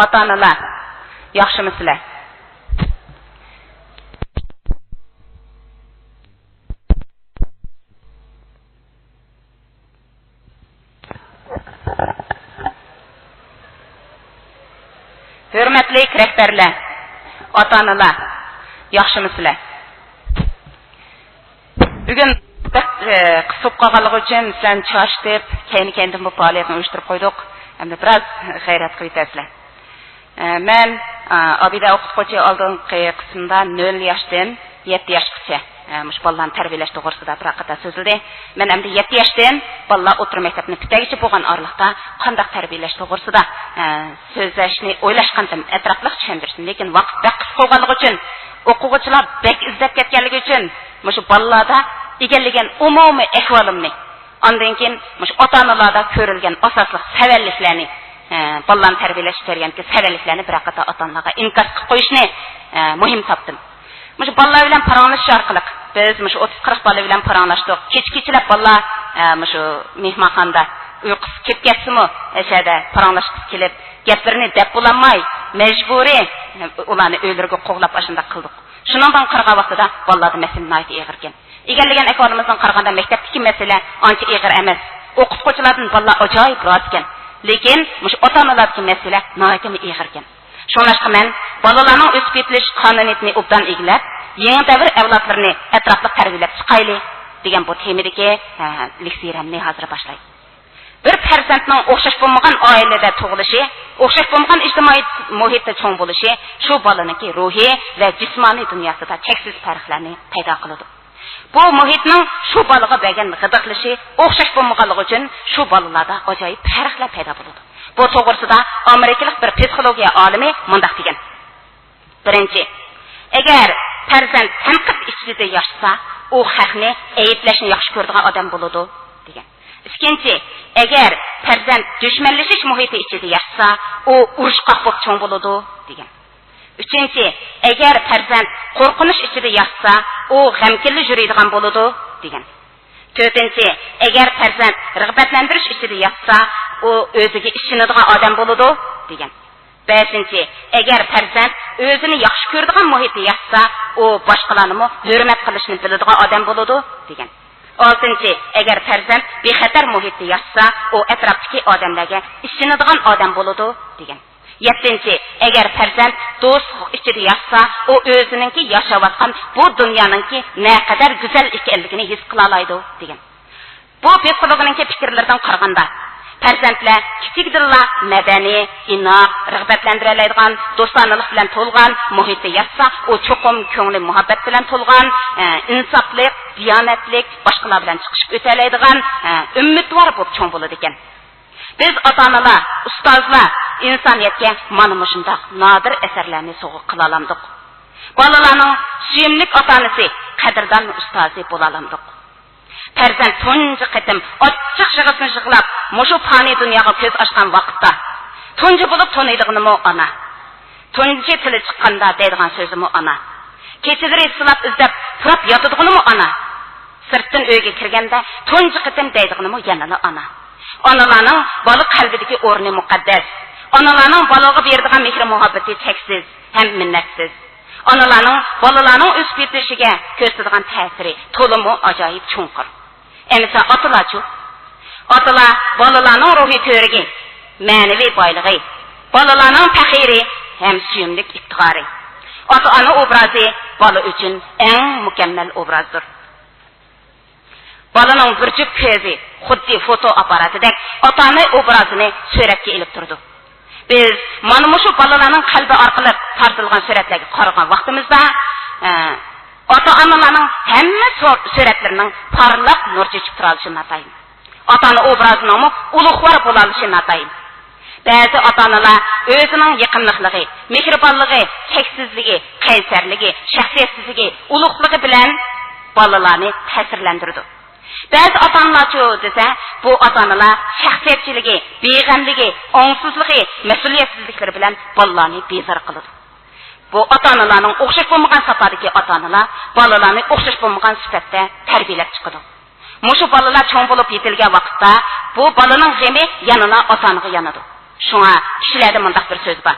ota-onalar, yaxshimisizlar? Hürmetli rehberler, ota-onalar, yaxshimisizlar? Bugun qisib qolganligi uchun sizlarni chaqirib, keyin bu faoliyatni uyushtirib qo'ydik. Endi biroz xayrat qilasizlar. Men Abida o'qituvchi oldingi qismda 0 yoshdan 7 yoshgacha mush bolalarni tarbiyalash to'g'risida bir haqida so'zildi. Men endi 7 yoshdan bolalar o'rta maktabni bitagicha bo'lgan oraliqda qanday tarbiyalash to'g'risida so'zlashni o'ylashgandim, atrofliq tushuntirishdim. Lekin vaqt qisqa qolganligi uchun o'quvchilar bek izlab ketganligi uchun mush bolalarda egallagan umumiy ahvolimni, ondan keyin mush ota-onalarda ko'rilgan asosli savalliklarni, bolalarni tarbiyalash jarayonidagi savalliklarni bir haqida ota-onalarga inkos qilib qo'yishni muhim topdim. Mush bolalar bilan paranlashish orqali biz mush 30-40 bola bilan paranlashdik. Kech-kechlab bolalar mush mehmonxonada uyqusi kelib ketsa-mu, o'shada paranlashib kelib, gaplarini deb bo'lmay, majburiy ularni o'ylarga qo'g'lab ashunda qildik. Shuningdan qirg'a vaqtida bolalarda masalalar og'ir ekan. Egallagan ahvolimizdan qaraganda maktabdagi masala ancha og'ir emas. O'qituvchilardan bolalar ajoyib rozi ekan. Lekin mush ota-onalardagi masala nihoyatda og'ir ekan. Shunlashqa men bolalarning o'sib ketish qonuniyatini obdan eglab, yangi davr avlodlarini atrofli tarbiyalab chiqayli degan bu temadagi leksiyamni hozir boshlayman. Bir farzandning o'xshash bo'lmagan oilada tug'ilishi, o'xshash bo'lmagan ijtimoiy muhitda cho'ng bo'lishi shu bolaning ruhiy va jismoniy dunyosida cheksiz farqlarni paydo qiladi. Bu muhitning shu bolaga bergan g'idiqlishi o'xshash bo'lmaganligi uchun shu bolalarda ajoyib farqlar paydo bo'ladi. Bu to'g'risida amerikalik bir psixologiya olimi mundaq degan. Birinchi, agar farzand tanqid ichida yashasa, u haqni ayblashni yaxshi ko'radigan odam bo'ladi degan. Ikkinchi, agar farzand dushmanlashish muhiti ichida yashasa, u urushqoq bo'lib cho'ng bo'ladi degan. Uchinchi, agar farzand qo'rqinish ichida yashasa, u g'amkinli yuradigan bo'ladi degan. To'rtinchi, agar farzand rag'batlantirish ichida yashasa, u o'ziga ishonadigan odam bo'ladi degan. Beshinchi, agar farzand o'zini yaxshi ko'radigan muhitda yashasa, u boshqalarni hurmat qilishni biladigan odam bo'ladi degan. Oltinchi, agar farzand bexatar muhitda yashasa, u atrofdagi odamlarga ishonadigan odam bo'ladi degan. Yettinchi, agar farzand do'st ichida yashasa, u o'zininki yashayotgan bu dunyoninki naqadar go'zal ekanligini his qila oladi degan. Bu psixologning fikrlaridan qaraganda farzandlar kichikdilla madaniy, inoq, rag'batlantira oladigan, do'stonalik bilan to'lgan muhitda yashasa, u cho'qim ko'ngli muhabbat bilan to'lgan, insoflik, diyonatlik, boshqalar bilan chiqishib o'ta oladigan, umidvor bo'lib cho'ng bo'ladi ekan. Biz ota-onalar, ustozlar insoniyatga mana shunday nodir asarlarni sovg'a qila olamiz. Bolalarning suyimlik ota-onasi, qadrdon ustozi bo'la olamiz. Farzand tunji qatim ochiq shig'isini yig'lab, mushu fani dunyoga ko'z ochgan vaqtda tunji bo'lib toniydig'ini ona. Tunji tili chiqqanda deydigan so'zimi ona. Kechalari silab izlab turib yotadiganimi ona. Sirtdan uyga kirganda tunji qatim deydiganimi yana ona. Onalarning bola qalbidagi o'rni muqaddas. Onalarning bolaga beradigan mehr muhabbati cheksiz ham minnatsiz. Onalarning bolalarning o'sib yetishiga ko'rsatadigan ta'siri to'liq ajoyib chunqur. Endi otalarchu. Otalar bolalarning ruhiy ko'rigi, ma'naviy boyligi, bolalarning faxri ham suyumlik iftig'ori. Ota-ona obrazi bola uchun eng mukammal obrazdir. Bolaning bir juft ko'zi xuddi foto apparatidek ota-ona obrazini suratga ilib turdi. Biz mana shu bolalarning qalbi orqali tortilgan suratlarga qaragan vaqtimizda ota-onalarning hamma suratlarining parlaq nur chechib turishini atayim. Ota-ona obrazining ulug'vor bo'lishini atayim. Ba'zi ota-onalar o'zining yaqinlikligi, mehribonligi, cheksizligi, qaysarligi, shaxsiyatsizligi, ulug'ligi bilan bolalarni ta'sirlantirdi. Ba'zi ota-onalar desa, bu ota-onalar shaxsiyatchiligi, beg'amligi, ongsizligi, mas'uliyatsizliklari bilan bolalarni bezor qiladi. Bu ota-onalarning o'xshash bo'lmagan safodagi ota-onalar bolalarni o'xshash bo'lmagan sifatda tarbiyalab chiqadi. Mushu bolalar cho'ng bo'lib yetilgan vaqtda bu bolaning g'ami yanada ota-onaga yanadi. Shunga kishilarda mundaq bir so'z bor.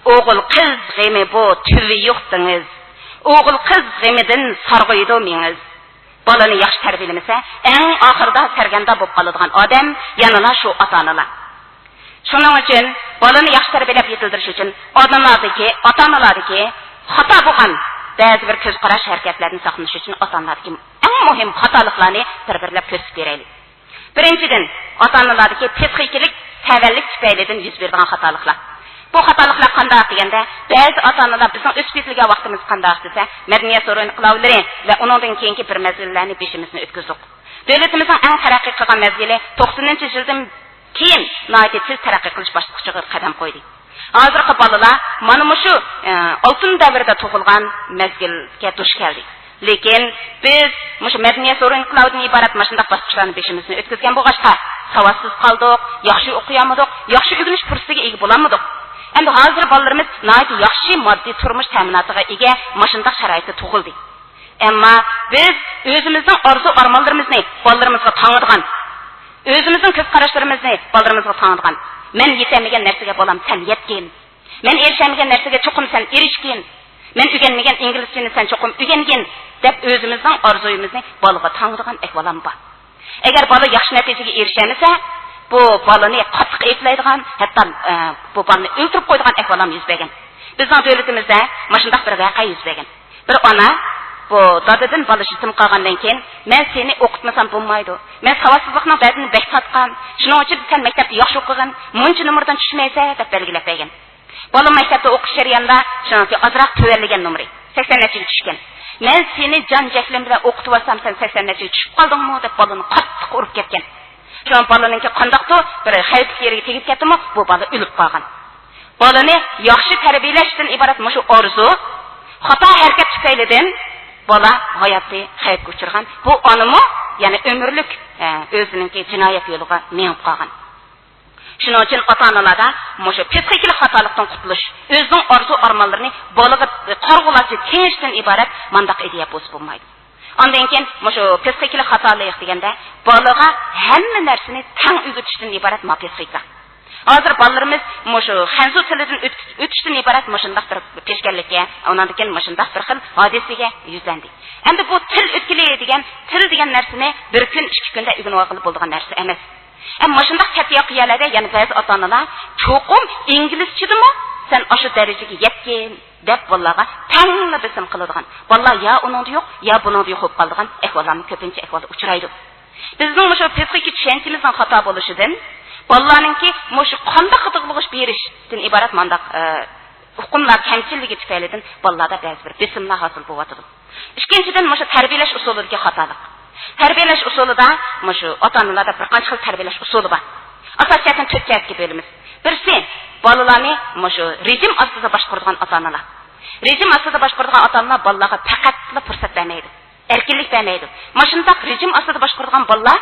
Oğul kız gemi bu tüvi yuqdınız. Oğul kız gemidən sarğıydı meniz. Balani yaxşı tərbiyelemese, en ahırda sergende bolup kalıdığan adam yanına şu ata-analar. Şunun için balani yaxşı tərbiyelep yetildiriş için ata-analardaki hata bo'lgan ba'zi bir ko'z qarash harakatlarini saqlash uchun ota-onalardagi eng muhim xatoliklarni bir-birlab ko'rsatib beraylik. Birinchidan, ota-onalardagi psixikalik tavallik tufaylidan yuz bergan xatoliklar. Bu xatoliklar qanday deganda, ba'zi ota-onalar bizning o'sib ketilgan vaqtimiz qanday desa, madaniyat so'rovini qilavlari va undan keyingi bir mezgillarni beshimizni o'tkazdik. Davlatimizning eng taraqqiy qilgan mezgili 90-yildan keyin nihoyat tez taraqqiy qilish bosqichiga qadam qo'ydi. Hozirgi bolalar mana shu oltin davrida tug'ilgan mezgilga duch keldik. Lekin biz shu madaniyat so'rovini qilavdan iborat mashundaq bosqichlarni beshimizni o'tkazgan bo'lg'achqa savodsiz qoldik, yaxshi o'qiyolmadik, yaxshi o'rganish fursatiga ega bo'lolmadik. Endi hozir bolalarimiz nihoyat yaxshi moddiy turmush ta'minotiga ega mashundaq sharoitda tug'ildi. Ammo biz o'zimizning orzu-armonlarimizni bolalarimizga tang'irgan, o'zimizning ko'z qarashlarimizni bolalarimizga tang'irgan. Men yetamagan narsaga bolam sen yetgin. Men erishamagan narsaga cho'qim sen erishgin. Men o'rganmagan inglizchani sen cho'qim o'rgangin deb o'zimizning orzuyimizni bolaga tang'irgan ahvolim bor. Agar bola yaxshi natijaga erishmasa, bu balani qattiq eplaydigan, hatto bu balani o'ldirib qo'ydigan ahvolam yuz bergan. Bizning davlatimizda mashundaq bir voqea yuz bergan. Bir ona bu dadadan bola yetim qolgandan keyin men seni o'qitmasam bo'lmaydi. Men savodsizlikning badini bek tatgan. Shuning uchun sen maktabda yaxshi o'qigan, muncha nomerdan tushmaysa deb belgilab bergan. Bola maktabda o'qish jarayonida shuningki ozroq tuvalligan nomeri 80 nachaga tushgan. Men seni jon jahlim bilan o'qitib olsam sen 80 nachaga tushib qoldingmi deb bolani qattiq urib ketgan. Şu balaninki qandaqto bir xavfli yerga tegib ketdimi, bu bola o'lib qolgan. Balani yaxshi tarbiyalashdan iborat shu orzu, xato harakat tufaylidan bola hayotni xavfga uchirgan. Bu onami, ya'ni umrlik o'zininki jinoyat yo'liga menib qolgan. Shuning uchun ota-onalarda shu psixikalik xatolikdan qutulish, o'zining orzu-armonlarini bolaga qarg'ulashi kengishdan iborat mandaq ideya bo'lsa bo'lmaydi. Ondan keyin shu psixikalik xatolik deganda bolaga hamma narsani tang o'rgatishdan iborat psixika. Hozir bolalarimiz shu hanzu tilidan o'tishdan iborat shundaq bir peshkanlikka, undan keyin shundaq bir xil hodisaga yuzlandi. Endi bu til degan narsani bir kun, 2 kunda o'rganib olib bo'ladigan narsa emas. Ammo shundaq katta ya'ni ba'zi ota-onalar cho'qim inglizchadimi sen o'sha darajaga yetgin deb bolalarga tangla bisim qiladigan. Bolalar ya uningda yo'q, ya buningda yo'q bo'lib qoladigan ahvollarni ko'pincha ahvolda uchraydi. Bizning shu psixik tushunchimizning xato bo'lishidan bolalarningki shu qanday qitig'lig'ish berishdan iborat mandaq hukmlar kamchilligi tufaylidan bolalarda ba'zi bir bisimlar hosil bo'lyotdi. Ikkinchidan shu tarbiyalash usulidagi xatolik. Tarbiyalash usulida shu ota-onalarda bir qancha xil tarbiyalash usuli bor. Asosan 4 jihatga bo'lamiz. Birisi bolalarni shu rejim ostida boshqaradigan ota-onalar. Rejim ostida boshqaradigan ota-onalar bolalarga faqatla fursat bermaydi, erkinlik bermaydi. Shundaq rejim ostida boshqaradigan bolalar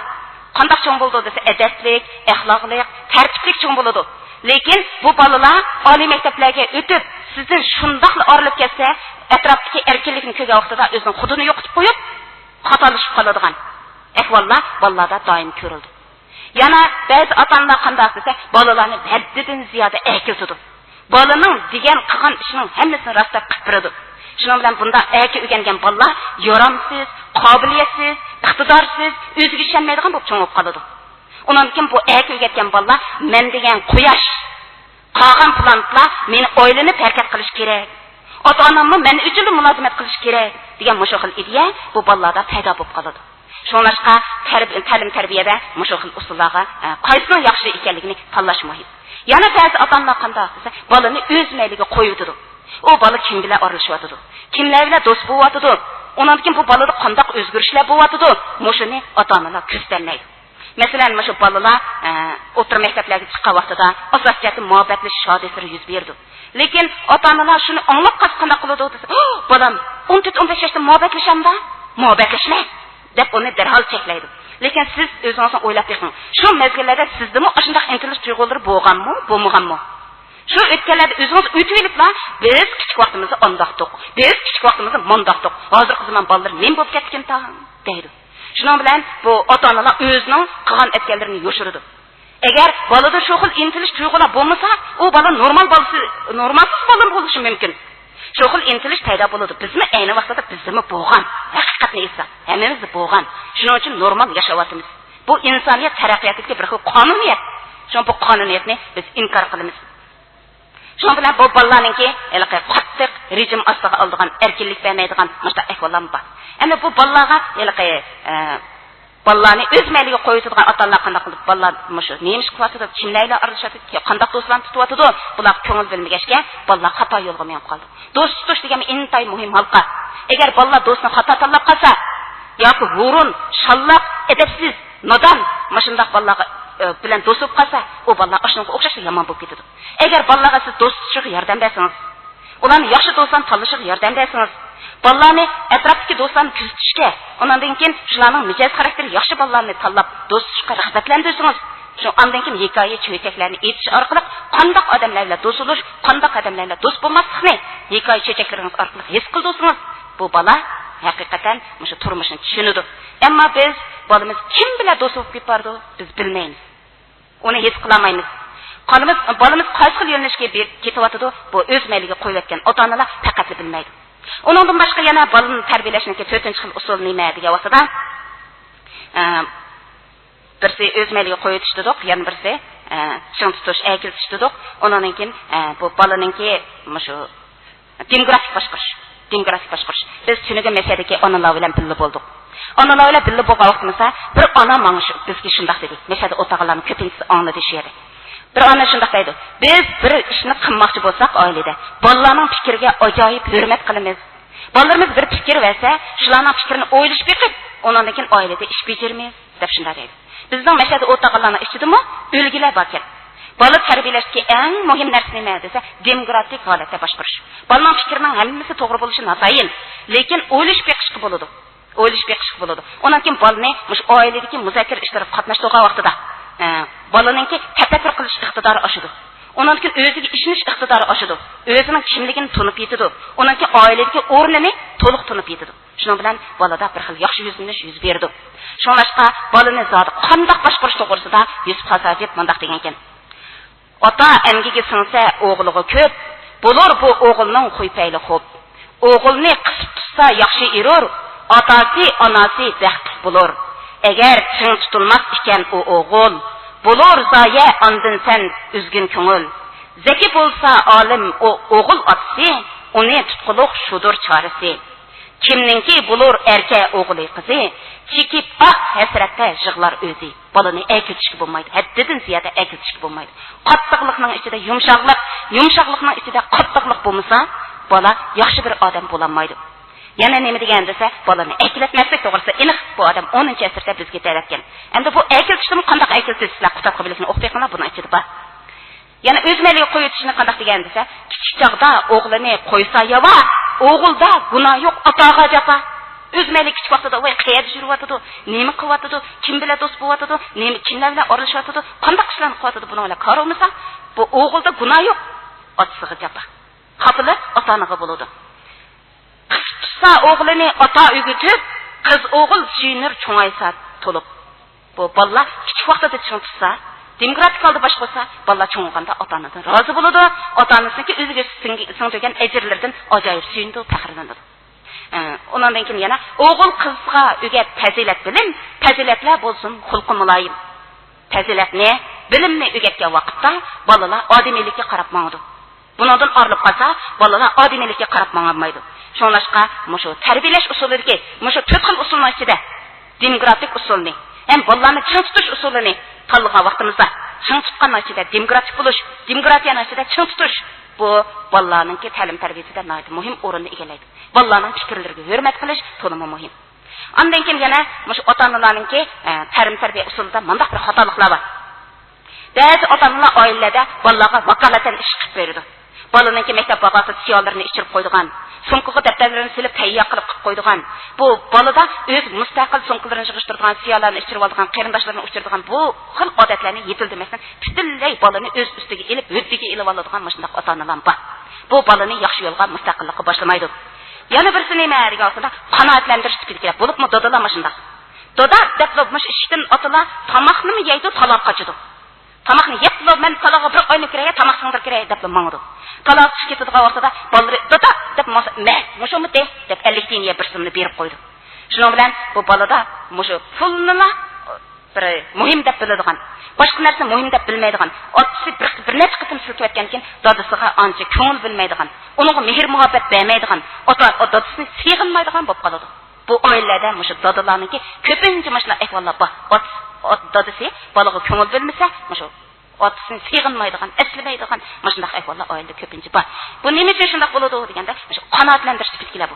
qanday cho'ng bo'ldi desa adablik, axloqlik, tartiblik cho'ng bo'ladi. Lekin bu bolalar oliy maktablarga o'tib, sizdan shundaqla orilib ketsa, atrofdagi erkinlikni ko'rgan vaqtida o'zining xudini yo'qotib qo'yib, xatolashib qoladigan ahvollar bolalarda doim ko'rildi. Yana ba'zi ota-onalar qanday desa, bolalarni haddidan ziyoda erkiltadi. Bolaning degan qilgan ishining hammasini rostlab qilib beradi. Shuning bilan bunda erki o'rgangan bolalar yoramsiz, qobiliyatsiz, iqtidorsiz, o'ziga ishonmaydigan bo'lib cho'ngib qoladi. Undan keyin bu erki o'rgatgan bolalar men degan quyosh, qolgan plantlar meni o'ylanib harakat qilish kerak. Ota-onamni men uchun mulozimat qilish kerak degan shu xil ideya bu bolalarda paydo bo'lib qoladi. Shunlashqa ta'lim tarbiyada shu xil usullarga qaysining yaxshi ekanligini tanlash muhim. Yana ba'zi ota-onalar qanday desa, bolani o'z mayliga qo'yibdi. O bola kim bilan aralashyapti? Kimlar bilan do'st bo'lyapti? Undan keyin bu bolada qanday o'zgarishlar bo'lyapti? Shuni ota-onalar ko'rsatmaydi. Masalan, shu bolalar o'rta maktablarga chiqqan vaqtida asosiyati muhabbatlashish hodisalari yuz berdi. Lekin ota-onalar shuni anglab qanday qiladi desa, "Bolam 14-15 yoshda muhabbatlashamda, muhabbatlashma" deb uni darhol cheklaydi. Lekin siz o'zingizni o'ylab baqing. Shu mezgillarda sizdami shunday intilish tuyg'ulari bo'lganmi, bo'lmaganmi? Shu o'tganlarda o'zingiz o'tib biz kichik vaqtimizda ondaqdik. Biz kichik vaqtimizda mondaqdik. Hozirgi zaman bolalar men bo'lib ketgan deydi. Shuning bilan bu ota-onalar o'zining qilgan etganlarini yo'shirdi. Agar bolada shu xil intilish tuyg'ular bo'lmasa, u bola normalsiz bola bo'lishi mumkin. Shu xil intilish paydo bo'ladi. Bizmi ayni vaqtda bizmi bo'lgan. Haqiqatni esa hammamiz bo'lgan. Shuning uchun normal yashayapmiz. Bu insoniyat taraqqiyotiga bir xil qonuniyat. Shu bu qonuniyatni biz inkor qilamiz. Shuning bilan bu bolalarningki qattiq rejim ostiga oldigan, erkinlik bermaydigan mushta ahvollar bor. Endi bu bolalarga bolalarni o'z mayliga qo'yadigan ota-onalar qanday qilib bolalar mushu nemish qilyapti, kimlarga aralashadi, qanday do'stlarni tutyapti, bular ko'ngil bilmagachga bolalar xato yo'lga menib qoldi. Do'st tutish degan intay muhim halqa. Agar bolalar do'stni xato tanlab qolsa, yoki vurun, shallaq, edepsiz, nodon mashundaq bolalarga bilan do'st bo'lib qolsa, u bolalar ashunga o'xshash yomon bo'lib ketadi. Agar bolalarga siz do'st tutishga yordam bersangiz, ularni yaxshi do'stdan tanlashga yordam bersangiz, bolalarni atrofdagi do'stlarni kuzatishga, undan keyin shularning mijoz xarakteri yaxshi bolalarni tanlab do'st tutishga rag'batlantirsangiz, shu andan keyin hikoya cho'chaklarni aytish orqali qanday odamlar bilan do'st bo'lish, qanday odamlar bilan do'st bo'lmaslikni hikoya cho'chaklaringiz orqali his qilsangiz, bu bola haqiqatan o'sha turmushni tushunadi. Ammo biz bolamiz kim bilan do'st bo'lib ketdi, biz bilmaymiz. Uni his qilmaymiz. Bolamiz qaysi xil yo'nalishga ketyapti, bu o'z mayliga qo'yayotgan ota-onalar faqat bilmaydi. Undan boshqa yana bolani tarbiyalashning 4-chi xil usuli nima degan vaqtida birsi o'z mayliga qo'yitish dedik, yana birsi ching tutish, akiltish dedik. Undan keyin bu bolaningki shu demografik boshqarish. Biz tunuga mesadagi onalar bilan birga bo'ldik. Onalar bilan birga bo'lgan vaqtimizda bir ona mana shu bizga shunday dedi. Mesada o'taqalarning ko'pincha angladi shu yerda. Bir ona shunday deydi. Biz bir ishni qilmoqchi bo'lsak oilada, bolalarning fikriga ajoyib hurmat qilamiz. Bolalarimiz bir fikr versa, shularning fikrini o'ylab chiqib, undan keyin oilada ish bajaramiz deb shunday deydi. Bizning mesada o'taqalarning ishidimi o'lgilar bor ekan. Bola tarbiyalashga eng muhim narsa nima desa, demokratik holatda boshqarish. Bolaning fikrining hammasi to'g'ri bo'lishi notayin, lekin o'ylash beqishqi bo'ladi. Undan keyin bolani mush oiladagi muzokara ishlarida qatnashtirgan vaqtida bolaninki tafakkur qilish iqtidori oshadi. Undan keyin o'ziga ishonish iqtidori oshadi. O'zining kimligini tunib yetadi. Undan keyin oiladagi o'rnini to'liq tunib yetadi. Shuning bilan bolada bir xil yaxshi yuz berdi. Shunlashqa bolani zoti qanday boshqarish to'g'risida Yusuf Hasajib mundaq degan ekan. Ota emgiga sinsa o'g'liga ko'p, bo'lar bu o'g'ilning qo'ypayli xo'p. O'g'ilni qisib tutsa yaxshi erur, otasi onasi baxtli bo'lar. Agar ching tutilmas ekan u o'g'il, bo'lar zoya ondan sen üzgün ko'ngil. Zaki bo'lsa olim o o'g'il otasi, uni tutquliq shudur chorasi. Kimninki bo'lar erkak o'g'ili qizi, chekib hasratda yig'lar o'zi. Bolani akiltishga bo'lmaydi. Haddidan ziyada akiltishga bo'lmaydi. Qattiqlikning ichida yumshoqlikning ichida qattiqlik bo'lmasa, bola yaxshi bir odam bo'la olmaydi. Yana nima degan desa, bolani akiltmaslik to'g'risida aniq bu odam 10-asrda bizga ta'rifgan. Endi bu akiltishni qanday akiltishlar qutab qo'yishni o'qiyqana buni ichida bor. Yana o'z mayliga qo'yitishni qanday degan desa, kichik chog'da o'g'lini qo'ysa yava, o'g'ilda gunoh yo'q, otaga japa. O'z mayli kichik vaqtida voy qayerda yuryapti, nima qilyapti, kim bilan do'st bo'lyapti, kimlar bilan oralashyapti, qanday ishlarni qilyapti buni bilan qaralmasa, bu o'g'ilda gunoh yo'q, otasiga japa. Xafilat ota-onaga bo'ladi. Tutsa o'g'lini ota o'gitib, qiz o'g'il suyunir cho'ngaysa to'lib. Bu bolalar kichik vaqtida tushunsa, demokratik holda bosh qo'ysa, bolalar cho'ng'anda ota-onadan rozi bo'ladi, ota-onasiniki o'ziga singdirgan ajrlardan ajoyib suyunadi, faxrlanadi. Ondan keyin yana o'g'il qizga o'gat fazilatlar bo'lsin, xulqi muloyim. Fazilatni, bilimni o'gatgan vaqtda bolalar odimiylikka qarab mangadi. Bundan orlib qolsa, bolalar odimiylikka qarab mangolmaydi. Shunlashqa, mushu tarbiyalash usullariga, mushu 4 xil usulning ichida demokratik usulni, ham bolalarni ching tutish usulini tanlagan vaqtimizda, ching tutganning ichida demokratik bo'lish, demokratiyaning ichida ching tutish bu bolalarning ta'lim tarbiyasida muhim o'rinni egallaydi. Bolalarning fikrlariga hurmat qilish to'liq muhim. Ondan keyin yana mushu ota-onalarning ta'lim tarbiya usulida mundaq bir xatoliklar bor. Ba'zi ota-onalar oilalarda bolalarga vakolatan ish qilib beradi. Bolalarning maktab bag'asi siyollarini ichirib qo'ydigan, sumkaga daftarlarini silib tayyor qilib qo'ydigan. Bu bolada o'z mustaqil sumkalarini yig'ishtirgan, siyolarni ichirib olgan, qarindoshlarini uchirdigan bu xil odatlarni yetildirmasdan butunlay bolani o'z ustiga ilib, huddiga ilib oladigan mashundaq ota-onalar bor. Bu bolani yaxshi yo'lga mustaqillikka boshlamaydi. Yana birisi nima deganida qanoatlantirish kerak bo'libmi dodalar mashundaq. Doda deb bo'lmuş ishdan otalar tomoqni yeydi, talab qochadi. Tamaqni yeb bo'lib, men talaga bir oyni kerak, tamaq singdir kerak deb mangdi. Talaq chiqib ketadigan vaqtida bolalar "Dada" deb "Mushumi de" deb 50 tiyinga bir so'mni berib qo'ydi. Shuning bilan bu bolada mushu pulni bir muhim deb biladigan, boshqa narsa muhim deb bilmaydigan, otasi bir necha qitim silkib o'tgan keyin dadasiga ancha ko'ngil bilmaydigan, uningga mehr muhabbat bermaydigan, dadasini sevmaydigan bo'lib qoladi. Bu oilada mushu dadalarniki ko'pincha mana shunday ahvollar bor. Dadasi bolaga ko'ngil bilmasa, mushu otasini sevmaydigan, eslamaydigan mana shunday ahvollar oilada ko'pincha bor. Bu nima uchun shunday bo'ladi deganda, mushu qanoatlantirish fikirlar bu.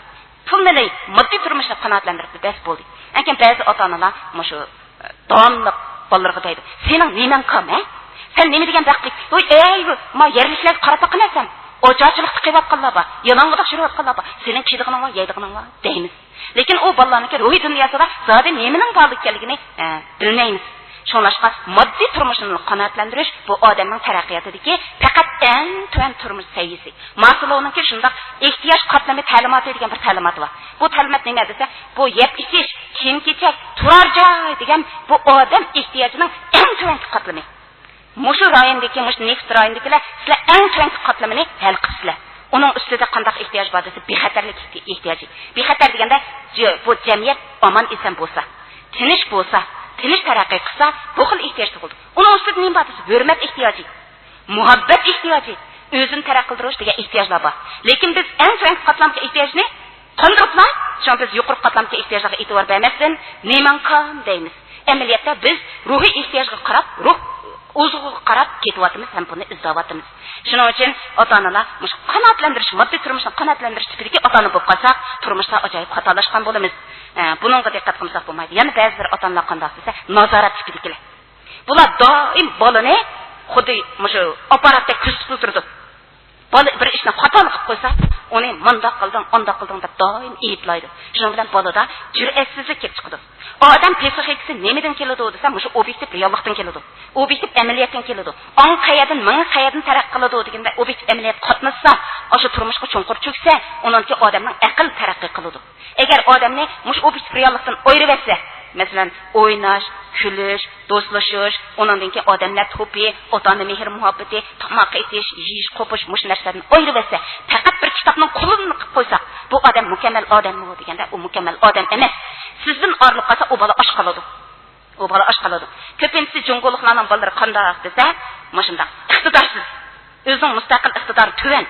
Pulni moddiy turmushni qanoatlantirib bas bo'ldi. Lekin ba'zi ota-onalar mushu davomli bolalarga deydi: "Sening nemang kam, a? Sen nima degan baxtlik? Voy, ma yerliklar qarab qanasan? Ojachilikni qilib bor. Yalang'ida shirib bor. Sening kiydig'ing va yeydig'ing va" deymiz. Lekin o bolalarning ruhiy dunyosida zodi nemaning borligi ekanligini bilmaymiz. Şonlaşqa moddiy turmushni qanoatlantirish bu odamning taraqqiyotidagi faqat eng tuvan turmush saviyasi. Maslovninki shundoq ehtiyoj qatlami ta'limoti degan bir ta'limot bor. Bu ta'limot nima desa, bu yeb ichish, kiyim-kechak, turar joy degan bu odam ehtiyojining eng tuvan qatlami. Mushu rayondagi, mushu neft rayondagilar sizlar eng tuvan qatlamini hal qilsizlar. Uning ustida qanday ehtiyoj bor desa, bexatarlik ehtiyoji. Bexatar deganda bu jamiyat omon eson bo'lsa, tinch bo'lsa, tinch taraqqiy qilsa, bu xil ehtiyoj tug'ildi. Uning ustida nima bor desa, hurmat ehtiyoji, muhabbat ehtiyoji, o'zini taraqqiy qildirish degan ehtiyojlar bor. Lekin biz eng tuvan qatlamga ehtiyojni qondiriblar, chunki biz yuqori qatlamga ehtiyojlarga e'tibor bermasdan, nemankan deymiz. Amaliyotda biz ruhiy ehtiyojga qarab, ruh o'ziga qarab ketyapmiz, ham buni izlayapmiz. Shuning uchun ota-onalar mush qanoatlantirish, moddiy turmushni qanoatlantirish tipidagi ota-ona bo'lib qolsa, turmushda ajoyib xatolashgan bo'lamiz. Buningga diqqat qilmasak bo'lmaydi. Yana ba'zi bir ota-onalar qanday desa, nazorat tipidikilar. Bular doim bolani xuddi mush apparatda kuzatib turadi. Bola bir ishni xato qilib qo'ysa, uni mundoq qilding deb doim aytlaydi. Shuning bilan bolada jur'atsizlik kelib chiqadi. Odam psixikasi nimadan keladi desa, mush obyektiv reallikdan keladi. Obyektiv amaliyotdan keladi. Ong qayadan, ming qayadan taraq qiladi deganda obyektiv amaliyot qatnashsa, o'sha turmushga cho'nqur cho'ksa, uningki odamning aql taraqqiy qiladi. Agar odamni mush obyektiv reallikdan o'yrib etsa, masalan, o'ynash, kulish, do'stlashish, undan keyin odamlar to'pi, ota-ona mehr muhabbati, tamoq etish, yeyish, qo'pish, mush narsalardan o'yrib etsa, faqat bir kitobning qo'lini qilib qo'ysa, bu odam mukammal odammi deganda, u mukammal odam emas. Sizdan orliq qolsa, u bola osh qoladi. U bola osh qoladi. Ko'pincha jungoliklarning bolalari qanday desa, mashunda iqtidorsiz. O'zining mustaqil iqtidori tuvan.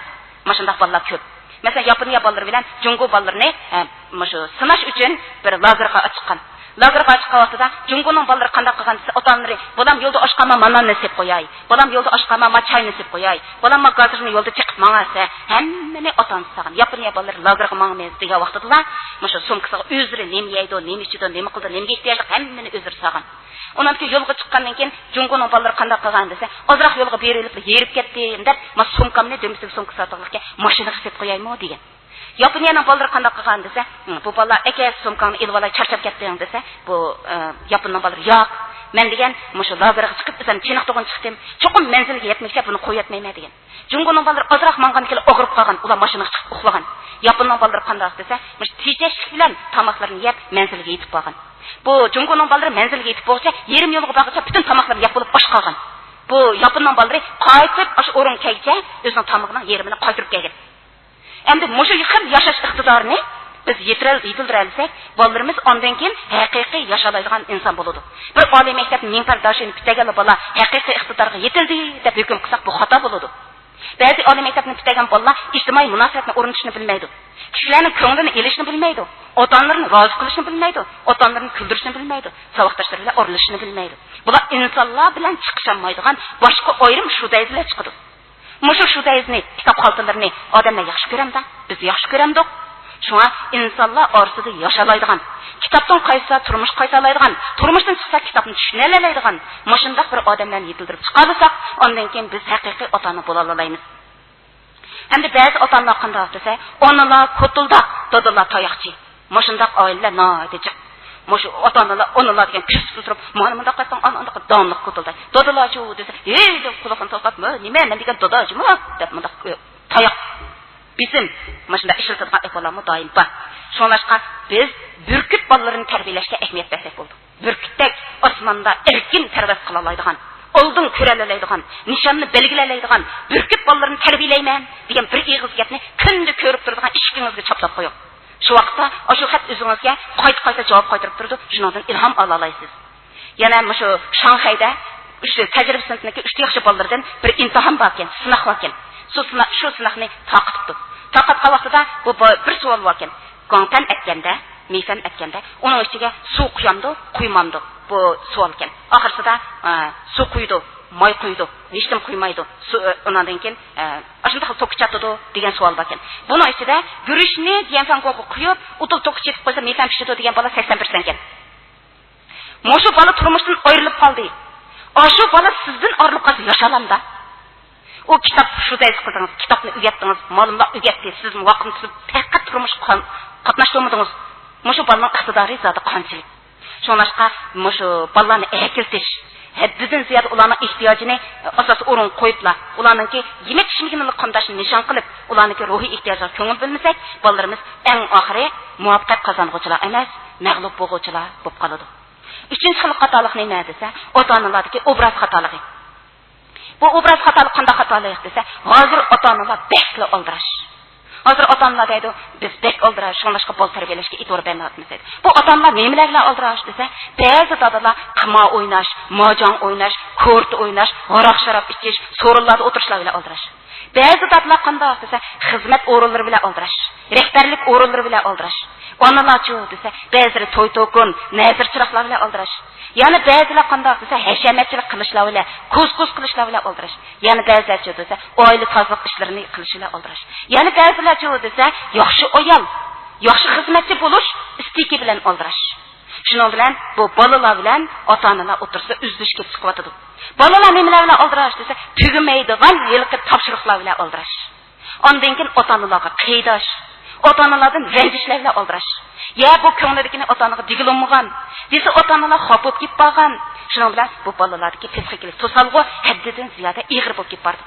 Mashunda bolalar ko'p. Masalan, Yaponiya bolalari bilan jungo bolalarini shu sinash uchun bir lagerga chiqqan. Lagerga chiqqan vaqtida jungoning bolalari qanday qilgan desa, ota-onalari, "Bolam yo'lda oshqama manan nasib qo'yay. Bolam yo'lda oshqama ma choy nasib qo'yay. Bolam ma gazirni yo'lda chiqib mangasa." Hammani ota-onasi saqan. Yaponiya bolalari lagerga mangmaydi degan vaqtida, shu sumkasiga o'zlari nima yeydi, nima ichidi, nima qildi, nima ehtiyojli hammani o'zlari saqan. Ondan keyin yo'lga chiqqandan keyin jungoning bolalari qanday qilgan desa, "Ozroq yo'lga berilib, yerib ketdi" deb, "Ma sumkamni dömsik sumka sotib mashinaga qilib qo'yaymi" degan. Yaponiyaning bolalari qanday qilgan desa, bu bolalar aka sumkani ilib olay charchab ketding desa, bu Yaponning bolalari yo'q. Men degan, mushu lagerga chiqib desam, chiniq to'g'on chiqdim. Cho'qim manzilga yetmasa buni qo'yatmayman degan. Jungoning bolalari ozroq mangan kelib o'g'irib qolgan, ular mashinaga chiqib uxlagan. Yaponning bolalari qanday desa, mush tejashlik bilan tamoqlarni yeb manzilga yetib qolgan. Bu jungoning bolalari manzilga yetib bo'lsa, yarim yo'lga borguncha butun tamoqlarni yeb bo'lib osh qolgan. Bu Yaponning bolalari qaytib o'sha o'rin kelsa, o'zining tamoqining yerimini qaytirib kelgan. Endi mushu xil yashash iqtidorini biz yetildir olsak, bolalarimiz ondan keyin haqiqiy yashalaydigan inson bo'ladi. Bir oliy maktabning mingpardashini bitagan bola haqiqiy iqtidorga yetildi deb hukm qilsak, bu xato bo'ladi. Ba'zi oliy maktabni bitagan bolalar ijtimoiy munosabatni o'rnatishni bilmaydi. Kishilarning ko'nglini elishni bilmaydi. Ota-onalarni rozi qilishni bilmaydi. Ota-onalarni kuldirishni bilmaydi. Saboqdoshlari bilan o'rlashishni bilmaydi. Bular insonlar bilan chiqisholmaydigan boshqa ayrim shudayzlar chiqadi. Mushu shudayizni, kitob xaltalarini odamlar yaxshi ko'ramda, biz yaxshi ko'ramdik. Shunga insonlar orasida yashalaydigan, kitobdan qaysa turmush qaytalaydigan, turmushdan chiqsa kitobni tushunalaydigan, mashundaq bir odamlarni yetildirib chiqarsak, ondan keyin biz haqiqiy ota-ona bo'la olamiz. Endi ba'zi ota-onalar qanday desa, onalar ko'tilda, dadalar tayoqchi. Mashundaq oilalar noyatichiq. Mushu ota-onalar, onalar degan pis turib, mana bunda qaytdan anaqa donliq ko'tildi. Dadalarchi desa, deb quloqni to'qatma, nima men degan dadajimi deb bunda tayoq. Bizim mashunda ishlatadigan ahvollarmi doim bor. Shunlashqa biz burkut bolalarini tarbiyalashga ahamiyat bersak bo'ldi. Burkutdek osmonda erkin tarbiya qila oladigan, oldun ko'ralaydigan, nishonni belgilaydigan, burkut bolalarini tarbiyalayman degan bir ig'iz gapni kunda ko'rib turadigan ishingizga choplab qo'ying. Shu vaqtda shu xat o'zingizga qayta javob qaytarib turadi. Shundan ilhom ola olasiz. Yana shu Shanxayda tajriba sinfidagi 3 yaxshi bolalardan bir imtihon bor ekan, sinaq bor ekan. Shu sinaqni taqitibdi. Taqatqa vaqtida bu bir savol bor ekan. Gongtan etganda, meyfan etganda, uning ichiga suv quyamdi, quymamdi. Bu savol ekan. Oxirsida suv quydi, moy quydi, hech kim quymaydi. Undan keyin ashunday to'q chatdi degan savol bor ekan. Buning ichida guruchni diyansan quyib, utul to'q chetib qo'ysa meyfan pishadi degan bola 80% ekan. Mo'shu bola turmushdan ayrilib qoldi. Shu bola sizdan ayrilib qolsa yashalamda. O kitap şu ders qildingiz, kitapni o'rgatdingiz, ma'lumot o'rgatdingiz, siz vaqtni tutib faqat turmush qatnashtirmadingiz. Mushu bolaning iqtidori zoti qanchalik. Shunlashqa mushu bolalarni ekiltish, haddidan ziyod ularning ehtiyojini asos o'rin qo'yibla, ularningki yemek ishmigini qamdashni nishon qilib, ularningki ruhiy ehtiyojga ko'ngil bilmasak, bolalarimiz eng oxiri muvaffaqiyat qozong'uvchilar emas, mag'lub bo'lg'uvchilar bo'lib qoladi. Uchinchi xil xatolik nima desa, ota-onalardagi obraz xatoligi. Bu obraz xatolik qanday xatolik desa, hozir ota-onalar bekla oldirash. Hozir ota-onalar deydi, biz bek oldirash, shunlashqa bol tarbiyalashga e'tibor bermayapmiz deydi. Bu ota-onalar nimalar bilan oldirash desa, ba'zi dadalar qimo o'ynash, mojon o'ynash, kort o'ynash, aroq sharab ichish, so'rinlarda o'tirishlar bilan oldirash. Ba'zi dadalar qanday desa, xizmat o'rinlari bilan oldirash, rahbarlik o'rinlari bilan oldirash. Onalarchi desa, ba'zilari to'y-to'kun, nazirchiliklar bilan oldirash. Yani ba'zilar qanday desa, hashamatchilik qilishlar bilan, ko'z-ko'z qilishlar bilan oldirash. Yani ba'zilarchi desa, oila tozalik ishlarini qilishlar oldirash. Yani ba'zilarchi desa, yaxshi ayol, yaxshi xizmatchi bo'lish istiki bilan oldirash. Shuning bilan bu bolalar bilan ota-onalar o'tirsa uzilishga chiqyotadi. Bolalar nimalar bilan oldirash desa, tugamaydigan yilqi topshiriqlar bilan oldirash. Ondan keyin ota-onalarga qiydash, ota-onalardan ranjishlar bilan oldirash. Ya bu ko'ngildagini ota-onaga digilolmagan, desa ota-onalar xafa bo'lib ketib qolgan. Shuning bilan bu bolalardagi psixikalik to'salg'i haddidan ziyoda ig'ir bo'lib ketib bordi.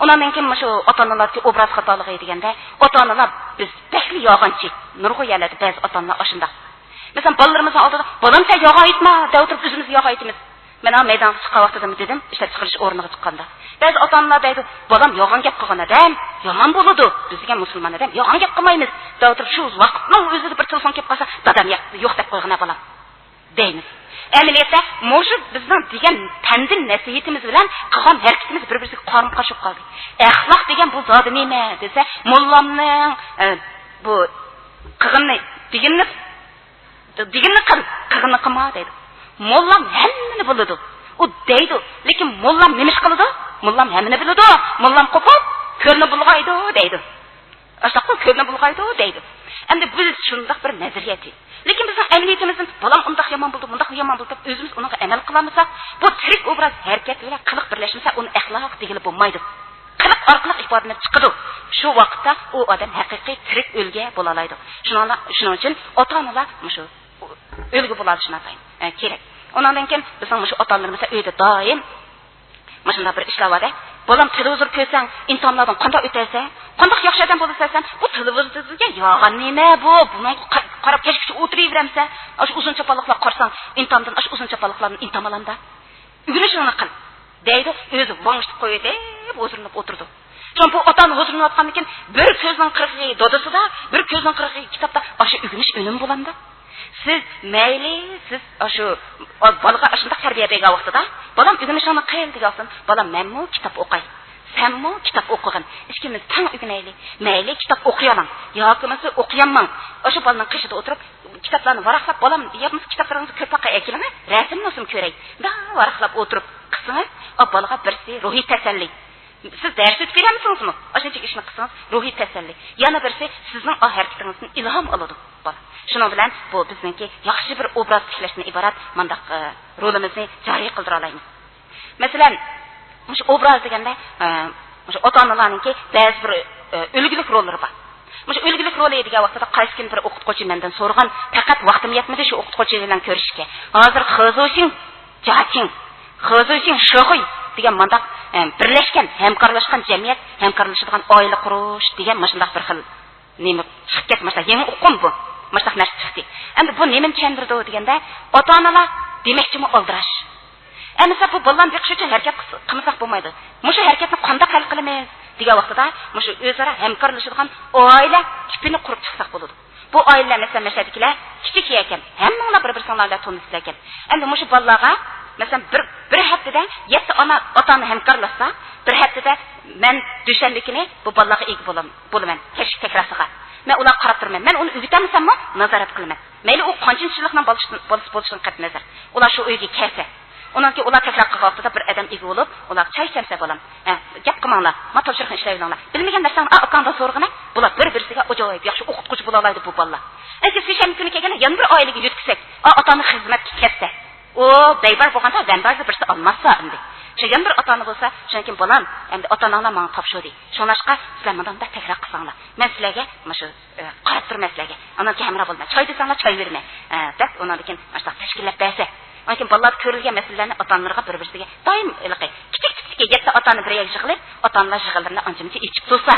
Ondan keyin shu ota-onalarga obraz xatoligi deganda, ota-onalar biz bekli yog'inchi, nurg'u yerlarda ba'zi ota-onalar ashunda. Mesela bolalarımızın altında, balam sen yağa etme, de oturup üzümüzü yağa etimiz. Ben ama meydan çıkan vaxtıda mı dedim, işte çıkırış ornağı çıkkanda. Bazı atanlar deydi, balam yağan gep kılgan adam, yaman boludu. Bizge musulman adam, yağan gep kılmayımız. De oturup şu vaxtının özü bir telefon kep kalsa, dadam yok dep koyğuna balam. Deyimiz. Əməliyyətdə, moşu bizden degen təndin nəsiyyətimiz bilen qılgan hərəkətimiz bir-birisi qarım qaşıb qaldı. Əxlaq degen bu zadı neyme dese, mollamның bu qığınını, degenini qığını qıma deydi. Mollam həmmini buludu. O deydi. Lekin mollam nemiş qılıdı? Mollam həmmini buludu. Mollam qopup, körünü bulğaydı deydi. Aşaqqa körünü bulğaydı deydi. Endi biz şundaq bir nəziriyyəti. Lekin bizning əməliyyətimizin balam undaq yaman buldu, bundaq yaman buldu deb özümüz ona əməl qılamısa, bu tirik obraz hərəkət bilan qılıq birləşməsə, onu əxlaq deyilib olmaydı. Qılıq orqali ifadelenib chiqadi. Shu vaqtda u odam haqiqiy tirik o'lga bo'la oladi. Shuning uchun ota-onalar shu o'lga bo'ladi shunday kerak. Ondan keyin bizning shu ota-onalarimiz uyda doim mashunda bir ishlar bor. Bolam televizor ko'rsang, imtihonlardan qanday o'taysa, qanday yaxshi odam bo'lasan, bu televizorga yog'an nima bu? Buni qarab kechgacha o'tiraveramsa, shu uzun chapaloqlar qarsang, imtihondan shu uzun chapaloqlarni imtihonlanda o'rganishini qil. Deydi, o'zi vangishib qo'ydi, o'zirinib o'tirdi. Çünkü bu otan huzuruna atqandan keyin bir ko'zning qirg'i dodasida, bir ko'zning qirg'i kitobda shu o'rganish o'lim bo'landa. Siz mayli, siz shu bolaga shunday tarbiya bergan vaqtida, bolam o'rganishini qil degansan, bolam menmi kitob o'qay. Senmi kitob o'qigan. Ikkimiz tang o'rganaylik. Mayli kitob o'qiyaman, yoki bo'lmasa o'qiyaman. Shu bolaning qishida o'tirib kitoblarni varaqlab, bolam yapmiz kitoblaringizni ko'paqqa ekilami, rasmni ko'ray. Da varaqlab o'tirib qismingiz, bolaga birsi ruhiy tasalli. Siz ders o'tib beramisizmi? Ashuncha ishni qilsangiz ruhiy tasalli. Yana birsi sizning harakatingizdan ilhom oladi. Shuning bilan bu bizningki yaxshi bir obraz ishlashdan iborat mandaq rolimizni joriy qildira olamiz. Masalan, shu obraz deganda, shu ota-onalarningki ba'zi bir o'lgilik rollari bor. Shu o'lgilik roli degan vaqtda qaysi kim bir o'qituvchi mendan so'ragan, faqat vaqtim yetmadi shu o'qituvchi bilan ko'rishga. Hozir Xozoshin, Jachin, Xozoshin Sho'g'oy degan mandaq birlashgan, hamkorlashgan jamiyat, hamkorlashadigan oila qurish degan mashundaq bir xil nima chiqib ketmasa, yangi o'qim bu. Mashundaq narsa chiqdi. Endi bu nimani tushundirdi deganda, ota-onalar demakchimi oldirash. Әмісі бұл баллан бек үшін әрекет қымызақ болмайды. Мұшы әрекетні қанда қал қылымыз деген уақытта мұшы өзара әмкарлышылған аile типini құрып шықсақ болады. Bu aileler mesela meşhedikiler küçük yerken hem ona bir-birsinglarla tanışırken. Endi muşu ballaga mesela bir haftada 7 ana otani hemkarlasa, bir haftada men düşenlikini bu ballaga eg bolaman. Keşik tekrasıga. Men ular qarab turman. Men uni ügütamisanmi? Nazorat qilaman. Mayli u qanchınchilikdan bo'lishini qat nazar. Ular shu uyga kelsa, ondan ki ular tekrar qilib bir adam egi bo'lib, ular choy chamsa bo'lam. Gap qilmanglar. Ma topshiriqni ishlayinglar. Bilmagan narsani akanda so'rg'ina, bular bir-birsiga ajoyib yaxshi o'qituvchi bo'la oladi bu bolalar. Agar seshanba kuni kelganda yana bir oilaga yetkizsak, otani xizmatga ketsa, o beybar bo'lganda zambarni birisi olmasa endi. Şeýen bir atany bolsa, şonkin bolam, endi ota-onalar maňa tapşyrdy. Şoňaşqa sizler mundanda tekrar qılsaňlar. Men sizlerge maşu qarap turman sizlerge. Anan ki hamra bolma. Çay desaňlar çay berme. Dep ondan keyin maşta teşkillap berse. Lakin bolalar körülgen meselelerni ota-onalarga bir-birisiga doim ilqi. Kiçik-kiçik yetsa otany bir ýerge yig'ilib, ota-onalar yig'illarni ançymyça içip tursa,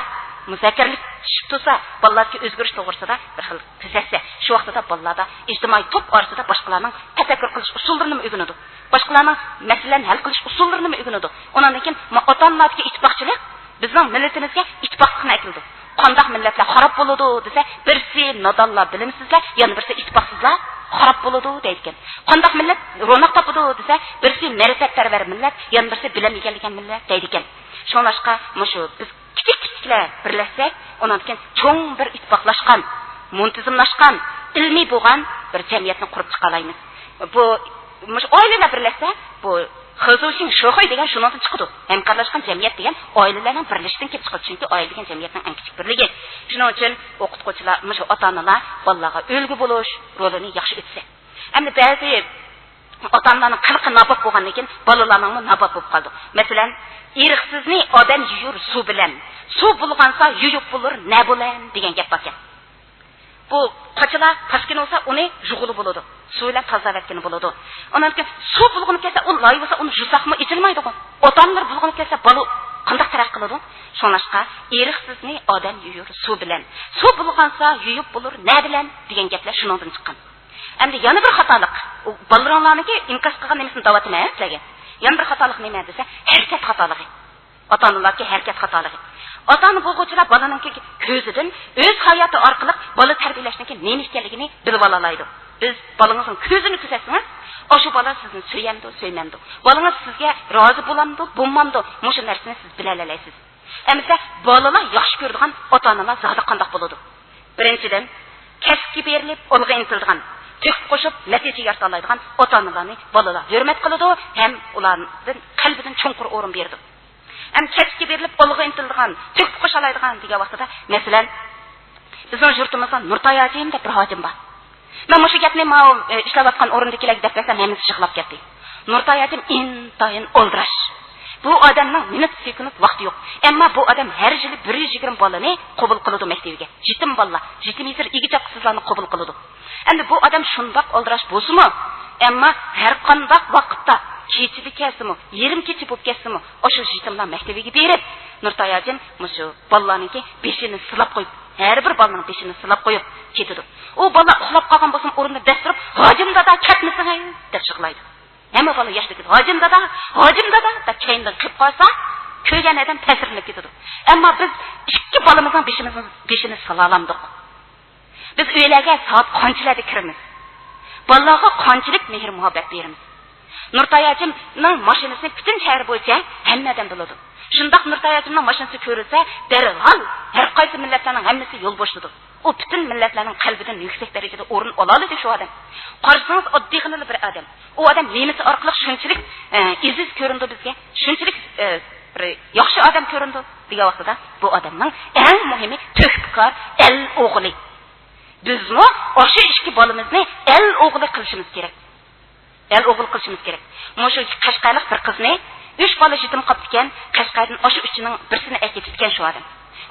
muzakirlik tushib tursa, bolalarga o'zgarish to'g'risida bir xil tuzatsa, shu vaqtda bolalarda ijtimoiy top orasida boshqalarning tafakkur qilish usullarini o'rganadi. Boshqalarning masalalarni hal qilish usullarini o'rganadi. Ondan keyin ota-onalarga ittifoqchilik bizning millatimizga ittifoqlikni akildi. Qandaq millatlar xarob bo'ladi desa, birsi nodonlar, bilimsizlar, yana birsi ittifoqsizlar xarob bo'ladi deydigan. Qandaq millat ro'naq topadi desa, birsi ma'rifatparvar millat, yana birsi bilim egalligan millat deydigan. Şoňlaşqa mushu biz kichik-kichiklar birlashsak, ondan keyin cho'ng bir ittifoqlashgan, muntizimlashgan, ilmiy bo'lgan bir jamiyatni qurib chiqa olamiz. Bu mush oilalar birlashsa, bu Xözüşün şoxoy degan shundan chiqadi. Hamkorlashgan jamiyat degan oilalarning birlashishidan kelib chiqadi. Chunki oila degan jamiyatning eng kichik birligi. Shuning uchun o'qituvchilar, mush ota-onalar bolalarga ulgu bo'lish rolini yaxshi o'tsa. Endi ba'zi ota-onalarning qilqi nabop bo'lgandan keyin bolalarning nabop bo'lib qoldi. Masalan, iriqsizni odam yuyur suv bilan. Suv bulg'ansa yuyib bo'lur, ne bo'lan degan gap bor ekan. Bu qachilar taskin olsa uni jug'uli bo'ladi. Suv bilan tozalatgani bo'ladi. Ondan keyin suv bulg'anib kelsa, u loy bo'lsa uni juzaqmi ichilmaydi. Otamlar bulg'anib kelsa, bola qanday taraq qiladi? Shonashqa eriqsizni odam yuyur suv bilan. Suv bulg'ansa yuyib bo'lur, ne bilan degan gaplar shundan chiqqan. Endi yana bir xatolik. Bolalarniki inkas qilgan nimasini davatman sizlarga. Yana bir xatolik nima desa, harakat xatoligi. Ota-onalarga harakat xatoligi. Ota-ona bo'lg'uchilar bolaning ko'zidan o'z hayoti orqali bola tarbiyalashning nima ekanligini bilib olaydi. Biz balangizning ko'zini kuzatsangiz, o'sha bola sizni söymdi, söymamdi. Balangiz sizga rozi bo'lamdi, bo'lmamdi. Mushu narsani siz bila olaysiz. Endi bolalar yaxshi ko'radigan ota-onalar zodi qanday bo'ladi? Birinchidan, kasbga berilib, olg'a intilgan, tük qo'shib natija yarata oladigan ota-onalarni bolalar hurmat qiladi ham ularning qalbidan cho'nqur o'rin berdi. Hem keski berilip olgu intildiğen, tük koşalaydiğen diye vaqtida, mesela bizim yurtumuzda Nurtay Hacim dep bir hacim var. Ben bu gapni ishlab atgan o'rindagilarga deb bersam, hammasi yig'lab ketdi. Nurtay Hacim intayin oldirash. Bu odamning minut sekund vaqti yo'q. Ammo bu odam har yili 120 bolani qabul qiladi maktabiga. Yetim bolalar, yetim yesir igichaqsizlarni qabul qiladi. Endi bu odam shundoq oldirash bo'lsa-mu, ammo har qanday vaqtda keçili kesimi, yerim keçi bo'lib kesimi, o'sha yetimlar maktabiga berib, Nurtay Hacim mushu bolalarniki beshini silab qo'yib, har bir bolaning beshini silab qo'yib ketadi. U bola uxlab qolgan bo'lsa, o'rinda dasturib, "Hojim dada, ketmisin" deb chiqlaydi. Hamma bola yoshligida "Hojim dada" deb keyindan qilib qo'ysa, ko'rgan odam ta'sirlanib ketadi. Ammo biz ikki bolamizning beshini sila olmadik. Biz uylarga soat qanchalarda kiramiz? Bolalarga qanchalik mehr muhabbat beramiz? Nurtay Hacimning mashinasini bütün shahar bo'yicha hammadan biladi. Shundoq Nurtay Hacimning mashinasi ko'rilsa, darhol har qaysi millatlarning hammasi yo'l boshladi. U bütün millatlarning qalbidan yuksak darajada o'rin oladi shu odam. Qarasangiz oddiy bir odam. U odam nemisi orqali shunchalik iziz ko'rindi bizga, shunchalik bir yaxshi odam ko'rindi degan vaqtida bu odamning eng muhimi to'hkor el o'g'li. Bizmi o'sha ikki bolamizni el o'g'li qilishimiz kerak. El o'g'il qilishimiz kerak. Mushu Qashqarlik bir qizni 3 bola yetim qolib ketgan, Qashqardan o'sha uchining birisini aytib shu odam.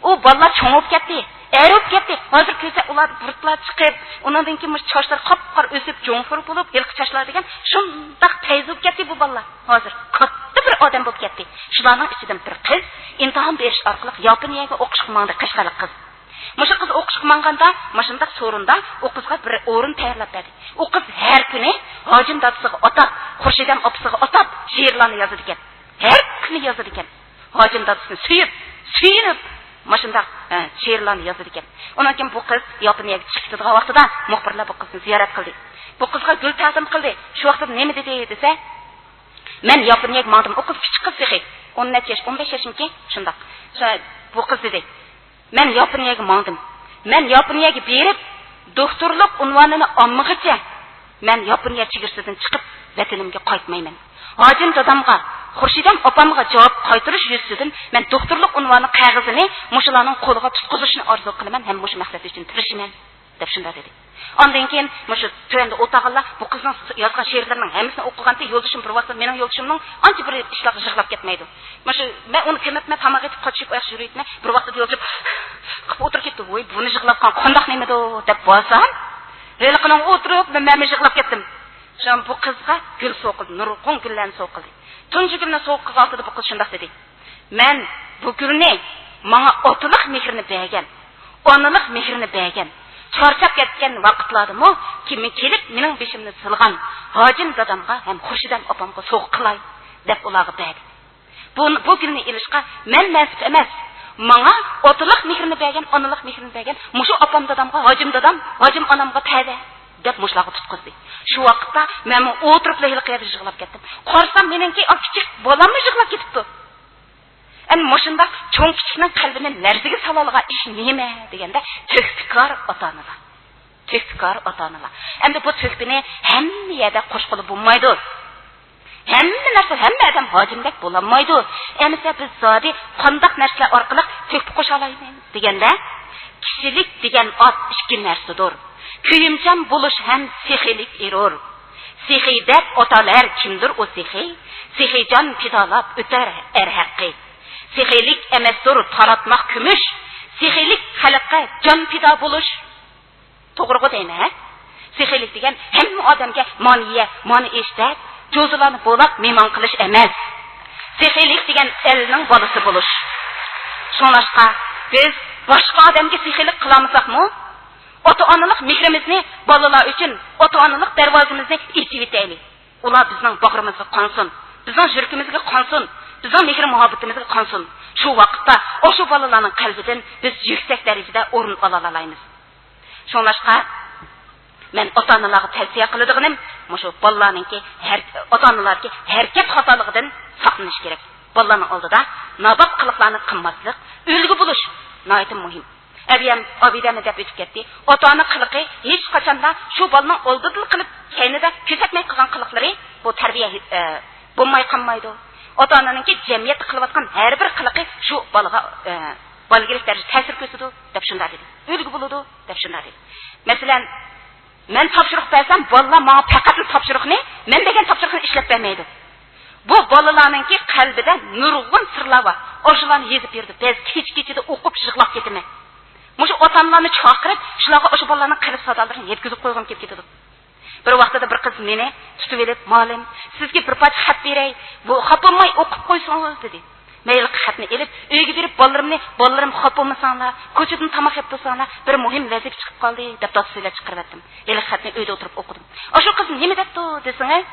U bolalar cho'ngib ketdi, erib ketdi. Hozir ko'sa ular burtlar chiqib, undan keyin mush chochlar qop-qor o'sib, jo'nfur bo'lib, yilqi chochlar degan shundoq tezib ketdi bu bolalar. Hozir katta bir odam bo'lib ketdi. Shularning ichidan bir qiz imtihon berish orqali Yaponiyaga o'qishga mangdi Qashqarlik qiz. Мұшы қыз оқышқа маңғанда, машындақ сорында о қызға бір орын тәйірлап бәді. О қыз әр күні Hacım dadısıға отап, Хуршидам опсыға отап, шиырланы yazıdı екен. Әр күні yazıdı екен. Hacım dadısını сүйініп, машындақ шиырланы yazıdı екен. Ondan кейін бұл қыз Японияға çıktыға вақтыда мұхбірлер бұл қызын зиярат қылды. Бұл қызға гүл тағзым қылды. Şu вақтыда неме десе, мен Японияға маңдым. О қыз küçük қыз екен. 14 yaş, 15 yaşımki, şundaq. Bu kız dedi, men Yaponiyaga mangdim. Men Yaponiyaga berib, doktorluq unvonini olmag'icha, men Yaponiya chegirasidan chiqib, vatanimga qaytmayman. Hojim dadamga, Xurshidam opamga javob qaytarish yuzasidan men doktorluq unvoni qog'ozini mushularning qo'liga tutqizishni orzu qilaman, ham mush maqsad uchun tirishman, deb shunda dedi. Ondan keyin mushu to'yanda o'tag'illa bu qizning yozgan she'rlarining hammasini o'qiganda yo'ldoshim bir vaqt mening yo'ldoshimning ancha bir ishlarga yig'lab ketmaydi. Mushu men uni kematma tamoq etib qochib oyoq yuraytma bir vaqtda yo'ldoshim qilib o'tirib ketdi. Voy buni yig'latgan qandoq nemedi deb bo'lsam, reliqining o'tirib men yig'lab ketdim. Shom bu qizga gul so'qildi, nurg'un gullarni so'qildi. Tunji gulni so'qib oldi bu qiz shunday dedi. Men bu gulni menga otliq mehrini bergan, onaliq mehrini bergan. Çarçap ketken vaqtlardımı kimi kelip mening beshimni silgan Hacim dadamga ham Xurshidam opamga so'q qilay deb ularga berdi. Bu günni ilishqa men nasib emas. Menga otliq mehrini bergan, onaliq mehrini bergan mushu opam dadamga Hacim onamga tava deb mushlarga tutqizdi. Shu vaqtda men o'tirib hilqiyada yig'lab ketdim. Qarsam meningki kichik bolamni yig'lab ketibdi. En mushunda cho'ng kichikning qalbini larziga salolgan ish nima deganda tüktikar ota-onalar. Tüktikar ota-onalar. Endi bu tükbini hamma yerda qo'shqilib bo'lmaydi. Hamma narsa hamma odam hojimdek bo'lolmaydi. Endi biz zodi qandoq narsalar orqali tükib qo'sha olamiz deganda kishilik degan ot ikki narsadir. Kuyimchan bo'lish ham sehilik erur. Sehidek otalar kimdir o sehi? Sehijon pidolab o'tar haqqi. Sehilik emesdir taratmak kümüş, sehilik xalqqa jon pido bo'lish. To'g'ri deymi, ha? Sehilik degan hamma odamga mani eshitib, jo'zlarni bo'lab mehmon qilish emas. Sehilik degan elning bolasi bo'lish. Shunlashqa biz boshqa odamga sehilik qilamizmi? Ota-onalik mehrimizni bolalar uchun ota-onalik darvozamizni ochib etaylik. Ular bizning bag'rimizga qonsin, bizning yurtimizga qonsin. Bizning mehr muhabbatimizga qonsin. Shu vaqtda o'sha bolalarning qalbidan biz yuksak darajada o'rin ola olamiz. Shunlashqa men ota-onalarga tavsiya qiladiganim, mushu bolalarningki ota-onalarga harakat xatoligidan saqlanish kerak. Bolalarning oldida nobop qiliqlarni qilmaslik, ulgu bo'lish nihoyat muhim. Abidani deb o'tib ketdi. Ota-ona qiliqi hech qachonda shu bolaning oldida qilib, keynida ko'rsatmay qilgan qiliqlari bu tarbiya bo'lmay qolmaydi. Ota-onaningki jamiyat qilayotgan har bir qiliqi shu bolaga balgilik darajada ta'sir ko'rsatadi deb shunda dedi. Ulgu bo'ladi deb shunda dedi. Masalan, men topshiriq bersam, bolalar menga faqat topshiriqni, men degan topshiriqni ishlab bermaydi. Bu bolalarningki qalbida nurg'un sirlar bor. O'shalarni yezib berdi. Biz kech-kechida o'qib yig'lab ketaman. Mushu ota-onalarni chaqirib, shularga o'sha bolalarning qalb sadolarini yetkazib qo'ygim kelib ketadi. Bir vaqtda bir qiz meni tutib elib, "Molim, sizga bir parcha xat beray. Bu xat bo'lmay o'qib qo'ysangiz" dedi. Mayli xatni elib, uyga berib bolalarim xat bo'lmasanglar, ko'chadan tamoq yeb bo'lsanglar, bir muhim vazifa chiqib qoldi deb tavsiyalar chiqarib etdim. Mayli xatni uyda o'tirib o'qidim. O'sha qiz nima debdi desangiz,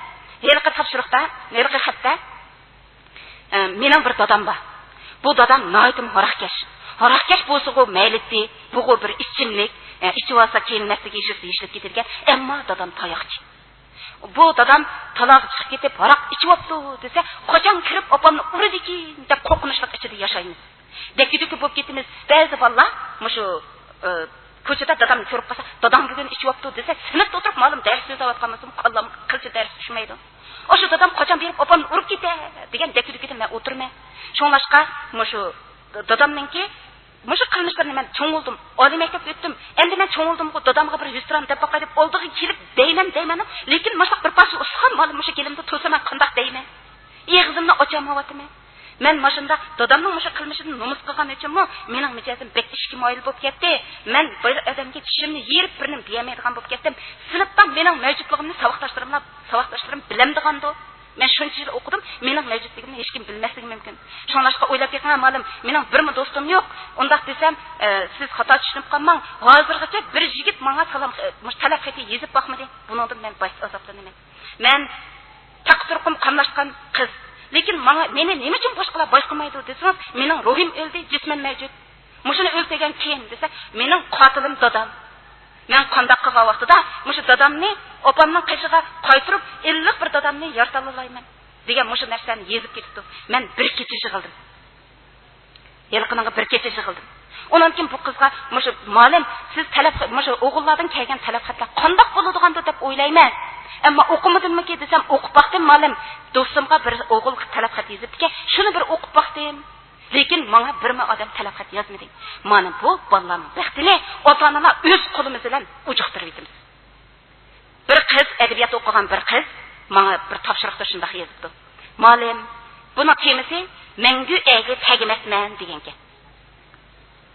mayli topshiriqda, mayli xatda mening bir dadam bor. Bu dadam noyitim harakash. Harakash bo'lsa-ku mayli, bu bir ichimlik, ichib olsa keyin nafsiga yishib ketilgan, ammo dadam tayoqchi. Bu dadam taloq chiqib ketib, haraq ichib olibdi desa, qachon kirib opamni uridiki deb qo'rqinchlik ichida yashaymiz. Dekidiki bo'lib ketimiz. Ba'zi bolalar mushu ko'chada dadamni ko'rib qolsa, dadam bugun ichib olibdi desa, sinfda o'tirib ma'lum dars yozayotganmiz, qallam qilchi dars tushmaydi. O'sha dadam qachon berib opamni urib ketadi degan dekidiki men o'tirmay. Shunlashqa mushu dadamningki mushu qilmishlarini men cho'ngildim, oliy maktabga o'tdim. Endi men cho'ngildim-ku, dadamga bir 100 deb boqay deb oldiga kelib deyman, lekin mashaq bir pas usxon ma'lum mushu kelimda to'saman qandoq deyman. Eg'zimni ocholmayapman. Men mashunda dadamning mushu qilmishini nomus qilgan uchunmi, mening mijozim bek ishga moyil bo'lib ketdi. Men bir odamga tishimni yerib birnim deyamaydigan bo'lib ketdim. Sinfdan mening mavjudligimni savoqdoshlarim bilamdigandi. Men shuncha yil o'qidim, mening mavjudligimni hech kim bilmasligi mumkin. Shunlashqa o'ylab yaqin ma'lum, mening birmi do'stim yo'q. Undaq desam, siz xato tushunib qolmang. Hozirgacha bir yigit menga salom, talab xati yezib boqmadi. Buningdan men baş azoblanaman. Men taqdirqim qamlashgan qiz. Lekin meni nima uchun boshqalar bosh qilmaydi desangiz, mening ruhim o'ldi, jismim mavjud. Mushuni o'ltirgan kim desa, mening qotilim dadam. Men qandaq qilgan vaqtida, mushu dadamni opamning qishiga qaytirib, 50 bir dadamni yarata olayman degan mushu narsani yezib ketibdi. Men bir kecha yig'ildim. Yelqiniga bir kecha yig'ildim. Ondan keyin bu qizga mushu ma'lum siz talab mushu o'g'illardan kelgan talab xatlar qandaq bo'ladigan deb o'ylayman. Ammo o'qimadimmi desam, o'qib baqdim ma'lum. Do'stimga bir o'g'il talab xat yozibdi. Shuni bir o'qib baqdim. Lekin menga birma odam talab xat yozmadi. Mana bu bolalarning baxtini ota-onalar o'z qo'limiz bilan ujuqtirib etamiz. Bir qiz adabiyot o'qigan bir qiz menga bir topshiriqda shunday yozibdi. Ma'lum, buni temasi mangu ega tegmasman degankan.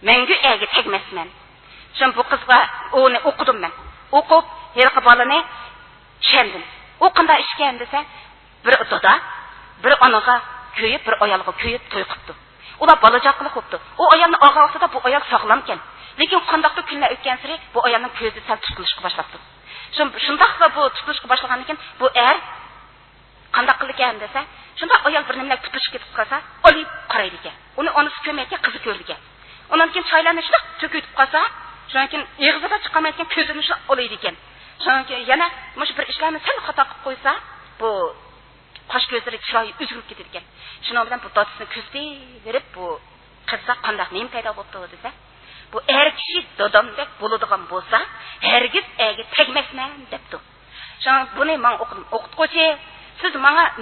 Mangu ega tegmasman. Shun bu qizga uni o'qidim men. O'qib, herqa bolani tushundim. U qanday ishgan desa, bir otada, bir onaga ko'yib, bir ayolga ko'yib to'y qildi. Ular balajaqli qopdi. O ayolni og'asida bu ayol sog'lom ekan. Lekin qandaqda kunlar o'tgan sari bu ayolning ko'zi sal tutilishga boshladi. Shundaqla bu tutilishga boshlagan ekan, bu qandaq qilgan desa, shunda ayol bir nimalar tutishib ketib qolsa, olib qaraydi ekan. Uni onasi ko'mayotgan qizi ko'rdi ekan. Ondan keyin choylarni shunday to'kib qolsa, shundan keyin eg'izida chiqamayotgan ko'zini shu olaydi ekan. Shundan keyin yana mush bir ishlarni sal xato qilib qo'ysa, bu qosh ko'zlari chiroyi o'zgarib ketadi ekan. Shuning bilan bu datisini ko'zdi berib bu qizga qanday nima paydo bo'ldi desa, bu er kishi dodamdek bo'ladigan bo'lsa, hergiz ega tegmasman debdi. Shuning buni men o'qidim. O'qituvchi, siz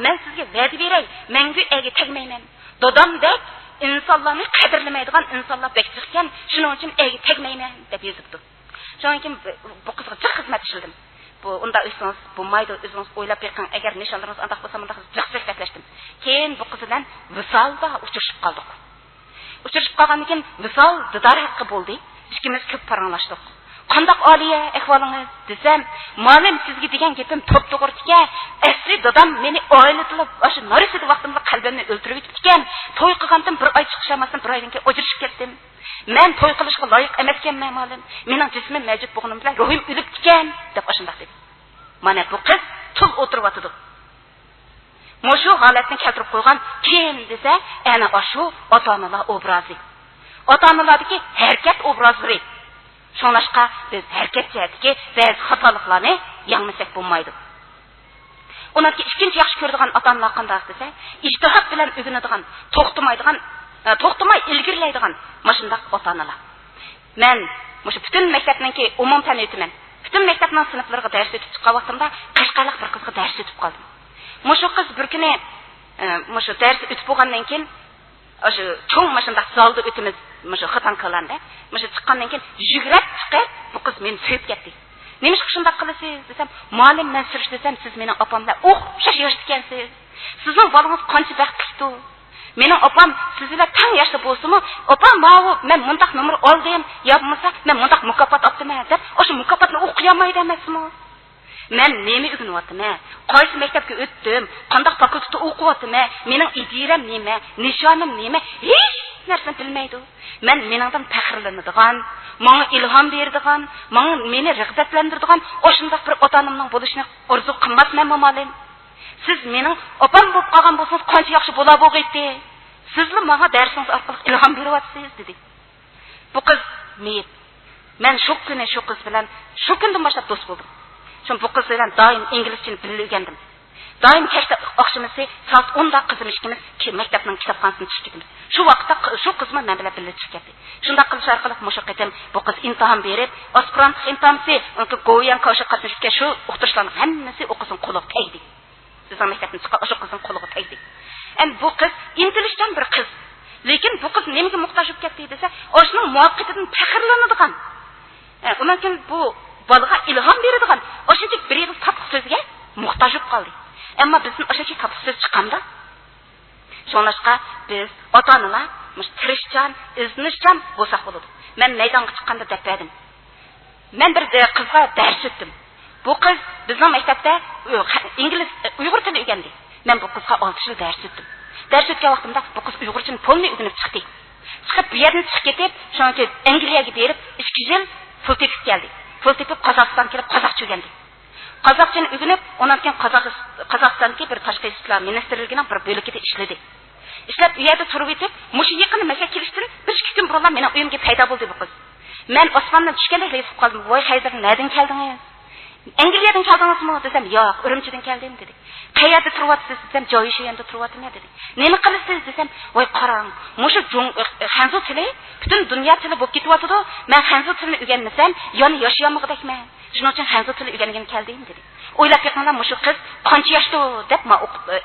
men sizga va'da beray, menga ega tegmayman. Dodamdek insonlarni qadrlamaydigan insonlar bek chiqqan, shuning uchun ega tegmayman deb yozibdi. Shuning uchun bu qizga jiq xizmat qildim. Bu unda o'zingiz bu mayda o'zingiz o'ylab beqing, agar nishonlaringiz undaq bo'lsa, bunda jiq suhbatlashdim. Keyin bu qiz bilan visolda uchrashib qoldik. Uchrashib qolgandan keyin visol didor haqqi bo'ldi. Ikkimiz ko'p paranglashdik. Qandaq oliya ahvolingiz desam, ma'lum sizga degan gapim to'p-to'g'ri ekan. Asli dadam meni oilatilib, o'sha norisida vaqtimda qalbimni o'ltirib ketgan. To'y qilgandim, bir oy chiqishamasdan bir oydan keyin o'chirishib ketdim. Men to'y qilishga loyiq emas ekanman ma'lum. Mening jismim mavjud bo'lganim bilan ruhim o'lib ketgan deb o'shunday dedi. Mana bu qiz tul o'tirib o'tdi. Mushu holatni keltirib qo'ygan kim desa, ana shu ota-onalar obrazi. Ota-onalardagi harakat obrazlari. Shunlashqa biz harakat jihatdagi ba'zi xatoliklarni yangisak bo'lmaydi. Ularga ikkinchi yaxshi ko'radigan ota-onalar qanday desa, ijtihod bilan o'rganadigan, to'xtamay ilgirlaydigan mashundaq ota-onalar. Men mushu butun maktabningki umum tan o'taman. Butun maktabning sinflariga dars o'tib chiqqan vaqtimda Qashqarlik bir qizga dars o'tib qoldim. Mushu qiz bir kuni mushu dars o'tib bo'lgandan keyin o'sha cho'ng mashundaq zalda o'timiz mushu xatan qilanda, mushu chiqqandan keyin yugurib chiqib bu qiz meni sevib ketdi. Nima uchun shunday qilasiz desam, "Ma'lum men sirish desam, siz mening opamlar o'xshash yashayotgansiz. Sizning bolangiz qancha baxtlidu. Mening opam siz bilan tang yoshda bo'lsa-mu, opam men mundaq nomer oldim, yo bo'lmasa men mundaq mukofot oldim deb, o'sha mukofotni o'qiyamaydi emasmi? Men nima o'rganyapman? Qaysi maktabga o'tdim? Qanday fakultetda o'qiyapman? Mening ideyalar nima? Nishonim nima? Hech narsani bilmaydi. Men meningdan faxrlanadigan, menga ilhom beradigan, meni rag'batlantiradigan o'shunday bir ota-onamning bo'lishini orzu qilmasmanmi ma'lum? Siz mening opam bo'lib qolgan bo'lsangiz qancha yaxshi bo'la bo'lg'aydi. Sizlar menga darsingiz orqali ilhom beryapsiz dedi. Bu qiz meyit. Men shu qiz bilan shu kundan boshlab do'st bo'ldim. Shu bu qiz bilan doim inglizchani bilgandim. Doim kechda oqshomisi soat 10 da qizim ikkimiz maktabning kitobxonasiga chiqib ketamiz. Shu vaqtda shu qizma men bilan birga chiqib ketdi. Shunda qilish orqali mushu qitim bu qiz imtihon berib, aspirant imtihonsi, unga go'yan qo'shiq qatnashibga shu o'qitishlarning hammasi o'qisin qo'liga tegdi. Sizning maktabdan chiqqan o'sha qizning qo'liga tegdi. Endi bu qiz intilishdan bir qiz. Lekin bu qiz nimaga muhtoj bo'lib ketdi desa, o'shining muvaffaqiyatidan faxrlanadigan. Undan keyin bu bolaga ilhom beradigan, o'shancha bir yil tatbiq so'zga muhtoj bo'lib qoldi. Ammo bizning o'shancha tatbiq so'z chiqqanda, shunlashqa biz ota-onalar tirishchan, iznishchan bo'lsak bo'ladi. Men maydonga chiqqanda deb berdim. Men bir qizga dars o'tdim. Bu qiz bizning maktabda ingliz, uyg'ur tilini o'rgandi. Men bu qizga 6 yil dars o'tdim. Dars o'tgan vaqtimda bu qiz Uyg'urchani to'liq o'rganib chiqdi. Chiqib bu yerdan chiqib ketib, shuncha Angliyaga berib 2 yil pul tepib keldi. Pul tepib Qozog'istonga kelib qozoqcha o'rgandi. Qozoqchani o'rganib, ondan keyin Qozog'istondagi bir tashqi ishlar ministrligining bir bo'ligida ishladi. İşlab bu yerda turib etib, mushu yaqin masala kelishdim. 1-2 kun burun mening uyimga paydo bo'ldi bu qiz. Men osmondan tushganda lezib qoldim. Voy Haydar, nereden keldingiz? Angliyadan keldingizmi desam, yo'q, Urumchidan keldim dedi. Qayerda turyapsiz desam, joyi shu yerda turyapman dedi. Nima qilasiz desam, voy qarang, mushu Hanzu tili butun dunyo tili bo'lib ketyapti. Men Hanzu tilini o'rganmasam, yoni yashayolmag'idakman. Shuning uchun Hanzu tili o'rgangan keldim dedi. O'ylab yaqinlar mushu qiz qancha yoshda deb men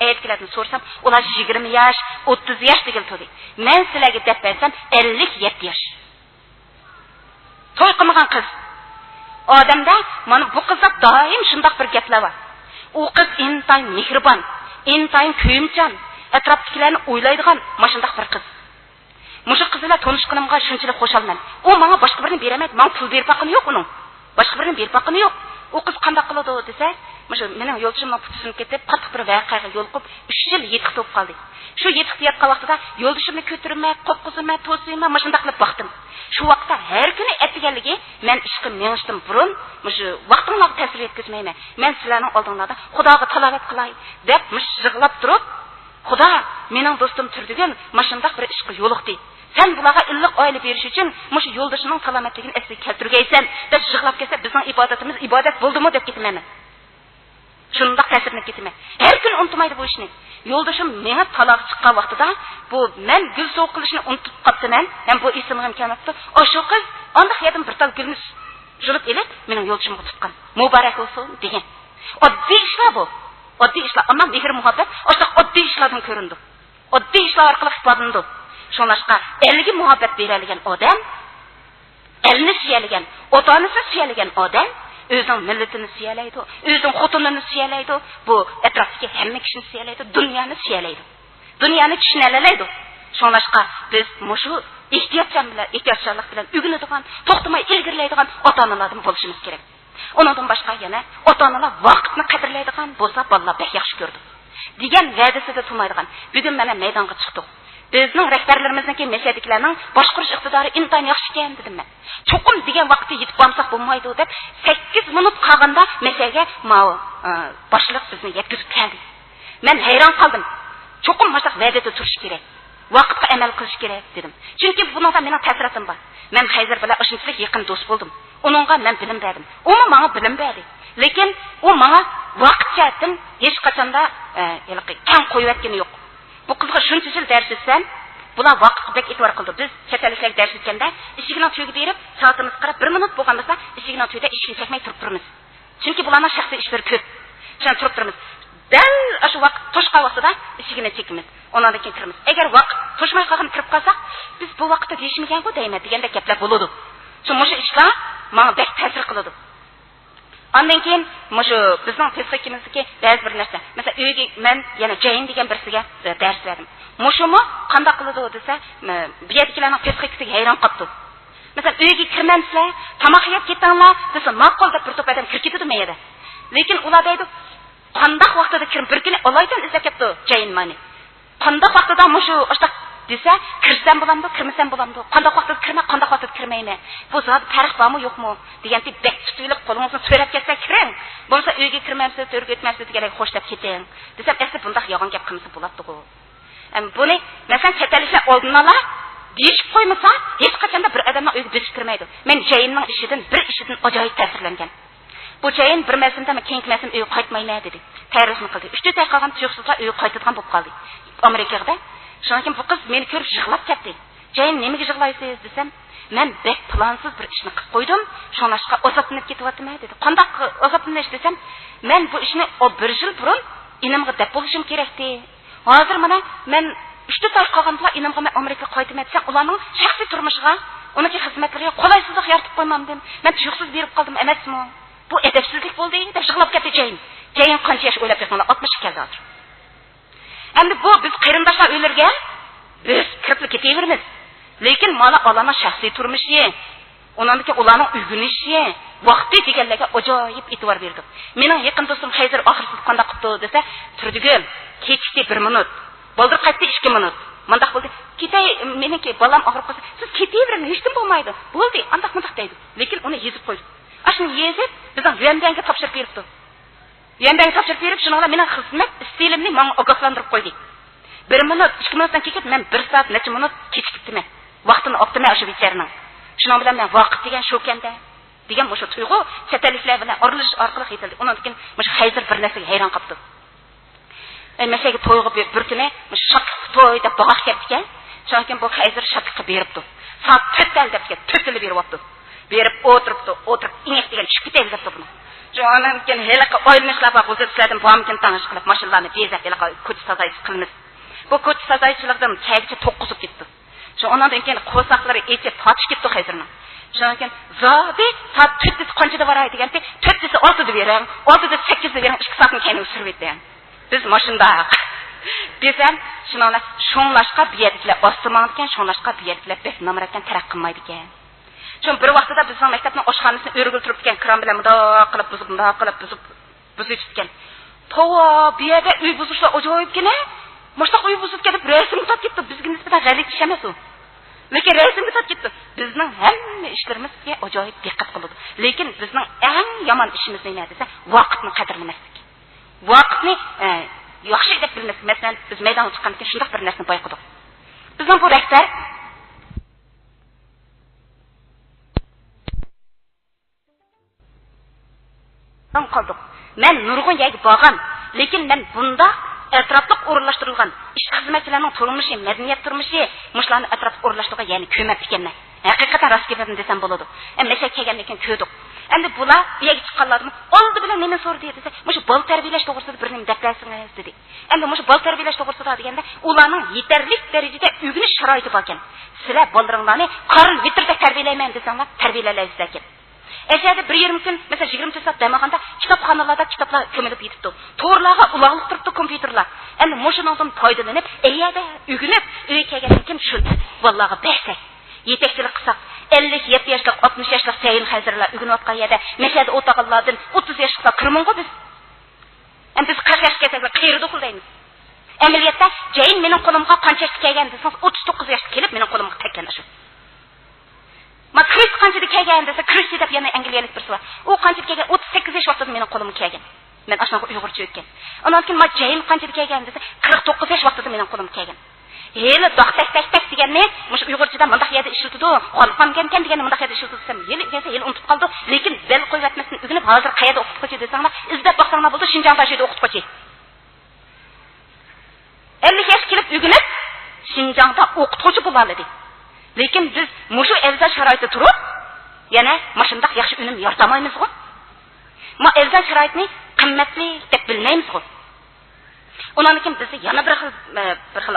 aytkilarni so'rsam, ular 20 yosh, 30 yosh degan dedi. Men sizlarga deb bersam 57 yosh. To'y qilmagan qiz. Odamda mana bu qizda doim shundoq bir gaplar bor. U qiz intayin mehribon, intayin kuyimchan, atrofdagilarni o'ylaydigan mana shundoq bir qiz. Mushu qiz bilan tanishganimga shunchalik xursandman. U menga boshqa birini beramaydi, men pul berib boqqanim yo'q uning. Boshqa birini berib boqqanim yo'q. U qiz qanday qiladi desa, mana mening yo'lchimdan putusinib ketib, qattiq bir voqeaga yo'l qo'yib 3 yil yetiq bo'lib qoldi. Shu yetiq yetgan vaqtida yo'ldishimni ko'tirmay, qo'qqizimay, to'simay, mana shunday qilib baqdim. Shu vaqtda har kuni aytganligi, men ishqim menishdim burun, mushu vaqtimlarga ta'sir yetkazmayman. Men sizlarning oldinglarda Xudoga talovat qilay deb mush yig'lab turib, Xudo mening do'stim turdigan mana shunday bir ishga yo'liqdi. Sen bularga illiq oila berish uchun mushu yo'ldishining salomatligini asli keltirgaysan deb yig'lab kelsa, bizning ibodatimiz ibodat bo'ldimi deb ketmayman. Shundoq ta'sirlanib ketaman. Har kun unutmaydi bu ishni. Yo'ldashim menga taloq chiqqan vaqtida bu men gul so'q qilishni unutib qolibman. Men bu esimga kelmabdi. O'sha qiz ondoq yedim bir tal gulni jurib elib mening yo'lchimga tutgan. Muborak bo'lsin degan. Oddiy ishlar bu. Oddiy ishlar, ammo mehr muhabbat o'sha oddiy ishlardan ko'rindi. Oddiy ishlar orqali ifodalandi. Shunlashqa elga muhabbat beradigan odam, elni suyalagan, ota-onasi suyalagan odam o'zining millatini suyalaydi, o'zining xotinini suyalaydi, bu atrofdagi hamma kishini suyalaydi, dunyoni suyalaydi. Dunyoni tushunalalaydi. Shunlashqa biz mushu ehtiyotchanlik bilan o'rganadigan, to'xtamay ilgirlaydigan ota-onalardan bo'lishimiz kerak. Undan boshqa yana ota-onalar vaqtni qadrlaydigan bo'lsa, bolalar bek yaxshi ko'rdi. degan va'dasida turmaydigan. Bugun mana maydonga chiqdik. Bizning rahbarlarimizniki mashadiklaring boshqarish iqtidori intayin yaxshi ekan dedim men. Cho'qim degan vaqtda yetib borsak bo'lmaydi deb 8 minut qolganda masalaga boshliq bizni yetkazib keldi. Men hayron qoldim. Cho'qim mashaq va'dada turish kerak. Vaqtga amal qilish kerak dedim. Chunki buningda mening ta'siratim bor. Men Xayzir bilan shunchalik yaqin do'st bo'ldim. Uningga men bilim berdim. U menga bilim berdi. Lekin u menga vaqtchadan hech qachonda kam qo'yayotgani yo'q. Bu qizga shunchalik dars etsam, bular vaqtga bek e'tibor qildi. Biz chetalik dars etganda eshigini tuyga berib, soatimiz qarab 1 minut bo'lgan bo'lsa, eshigini tuyda eshikni chekmay turib turamiz. Chunki bularning shaxsiy ishlari ko'p. Shuni turib turamiz. Dal shu vaqt to'shqa vaqtida eshigini chekamiz. Ondan keyin kiramiz. Agar vaqt to'shmay qolgan kirib qolsak, biz bu vaqtda deyishmagan-ku deyman deganda gaplar bo'ladi. Shu ishlar menga bek ta'sir qiladi. Ondan keyin mushu bizning tezqikimizdagi ba'zi bir narsa. Masalan, uyga men yana Jayn degan birisiga dars berdim. Mushumi qanday qiladi desa, bu yerdagilarning tezqikisiga hayron qoldim. Masalan, uyga kirmansizlar, tomoq yeb ketinglar desa, ma'qul deb bir to'p odam kirib ketadi meyada. Lekin ular deydi, qanday vaqtida kirib bir kuni Allohdan izlab ketdi Jayn mani. Qanday vaqtida mushu o'sha desa, kirsam bo'lamdi, kirmasam bo'lamdi. Qanday vaqtida kirma, qanday vaqtida kirmayman. Bu zot farq bormi, yo'qmi deganda bek tutilib qo'lingizni so'rab ketsa kiring. Bo'lsa uyga kirmaysiz, to'rga o'tmaysiz deganlar xo'shlab keting. Desam, asli bunday yolg'on gap qilmasa bo'ladi-ku. Buni masalan chataliklar oldinlar deyishib qo'ymasa, hech qachonda bir odamning uyga besib kirmaydi. Men Jaynning ishidan ajoyib ta'sirlangan. Bu Jayn bir mavsumda men keyingi mavsum uyga qaytmayman dedi. Tayyorlik qildi. 3 oy qolgan tuyuqsizlar uyga qaytadigan bo'lib qoldi. Amerikada. Shundan keyin bu qiz meni ko'rib yig'lab ketdi. Jayn nimaga yig'laysiz desam, men bek plansiz bir ishni qilib qo'ydim. Shunashqa ozoblanib ketyapman dedi. Qanday azoblanish desam, men bu ishni 1 yil burun inimga deb bo'lishim kerakdi. Hozir mana men 3 oy qolganda inimga men Amerikaga qaytmayman desam, ularning shaxsiy turmushiga, uning xizmatlariga qulaysizlik yaratib qo'ymadim. Men tuyuqsiz berib qoldim emasmi? Bu edepsizlik bo'ldi deb yig'lab ketdi Jayn. Jayn qancha yosh o'ylab yotganlar 60 keldi hozir. Endi bu biz qarindoshlar uylarga biz kirib ketaveramiz. Lekin mana Allohning shaxsiy turmushi, Ondan keyin ularning uyg'unishi, vaqti deganlarga ajoyib e'tibor berdik. Mening yaqin do'stim Hayzir oxirsiz qanday qildi desa, turdigil, kechikdi 1 minut. Bo'ldi qaytdi 2 minut. Mundaq bo'ldi. Ketay, meniki balam og'rib qolsa, siz ketavering, hech kim bo'lmaydi. Bo'ldi, andaq mundaq deydi. Lekin uni yezib qo'ydi. Ashuni yezib, bizning Yuandanga topshirib beribdi. Yuandanga topshirib berib, shuninglar mening xizmat stilimni menga ogohlantirib qo'ydi. 1 minut, 2 minutdan keyin men 1 soat necha minut kechikibdiman. Vaqtini optimal o'sha bicharaning. Shuning bilan men vaqt degan shu kanda degan o'sha tuyg'u chetliklar bilan orilish orqali yetildi. Undan keyin o'sha Hayzir bir narsaga hayron qoldi. Mesela to'yga bir kuni shakk to'y deb bog'aq ketgan. Chunki bu Hayzir shakkqa beribdi. Soat 4 deb to'tili beryapti. Berib o'tiribdi, inek degan chiqib ketaydi deb buni. Jo'nan keyin helaqa oylanishlarga qo'zitishlardan bomkin tanish qilib mashinlarni bezab helaqa ko'ch tozalash qilamiz. Bu ko'ch tozalashlardan kaygacha to'qqizib ketdi. Shu ondan keyin qo'saqlari eti totib ketdi Hayzirning. Shundan keyin zodi soat 4 qanchada boray deganda 4 6da bering, 6da 8da bering, 2 soatdan keyin o'sirib biz mashinda desam shuninglar sho'nglashqa biyadiklar ostimon ekan sho'nglashqa biyadiklar bek namratdan taraq qilmaydi ekan. Chun bir vaqtida bizning maktabning oshxonasini o'rgil turib ekan kran bilan mundoq qilib buzib ekan. Tova biyada uy buzishlar ajoyibgina. Mushtoq uy buzib kelib rasm tutib ketdi. Bizga nisbatan g'alati ish emas u. Lekin rasm tutib ketdi. Bizning hamma ishlarimizga ajoyib diqqat qiladi. Lekin bizning eng yomon ishimiz nima desa, vaqtni qadrlamaslik. Vaqtni yaxshi deb bilmaslik. Masalan, biz maydonga chiqqanda shunday bir narsani bayqadik. Bizning bu rahbar qoldik. Men nurg'un yerga borgan, lekin men bunda atrofliq o'rinlashtirilgan ish xizmatchilarining turmushi, madaniyat turmushi, mushlarni atrofga o'rinlashtirgan, ya'ni ko'mab ekanman. Haqiqatan rost gapim desam bo'ladi. Mesha kelgandan keyin ko'rdik. Endi bular yerga chiqqanlarni oldi bilan meni so'radi desa, "Mush bol tarbiyalash to'g'risida bir nima daplarsingiz" dedi. Endi mush bol tarbiyalash to'g'risida deganda, ularning yetarli darajada uyg'unish sharoiti bor ekan. Sizlar bolalaringlarni qarn vitrda tarbiyalayman desanglar, tarbiyalaysiz ekan. Eşyada bir 20 kun, mesela 20 saat demaganda kitapxonalarda kitaplar ko'milib yetibdi. To'g'rilarga uloqliq turibdi kompyuterlar. Endi mushunodan foydalanib, eriyada uyg'unib, uy kelgandan keyin shuni vallahi behsak. Yetakchilik qilsak, 57 yoshlik, 60 yoshlik sayin Hayzirlar uyg'unayotgan yerda, meshada o'taqanlardan 30 yoshliklar kirmonga biz. Endi biz 40 yoshga kelsak, qiyirdi qo'llaymiz. Amaliyotda Jayn mening qo'limga qancha kelgan desangiz, 39 yoshga kelib mening qo'limga tekkan shu. Ma Chris qanchada kelgan desa, Chris deb yana angliyalik birisi bor. U qanchada kelgan? 38 yosh vaqtida mening qo'limga kelgan. Men ashnaqa uyg'urcha o'tgan. Undan keyin ma Jayn qanchada kelgan desa, 49 yosh vaqtida mening qo'limga kelgan. Heli doqtak deganni, mush uyg'urchada mundaq yerda ishlatdi, qolqangan deganni mundaq yerda ishlatdi desam, yeli unutib qoldi. Lekin bel qo'yatmasdan o'g'ilib, hozir qayerda o'qituvchi desanglar, izlab boqsanglar bo'ldi, Shinjongda shu yerda o'qituvchi. 50 yosh kelib o'g'ilib, Shinjongda o'qituvchi bo'ladi. Lekin biz mushu elzal sharoitda turib, yana mashundaq yaxshi unum yoritamaymiz-ku. Ma elzal sharoitni qimmatli deb bilmaymiz-ku. Undan keyin biz yana bir xil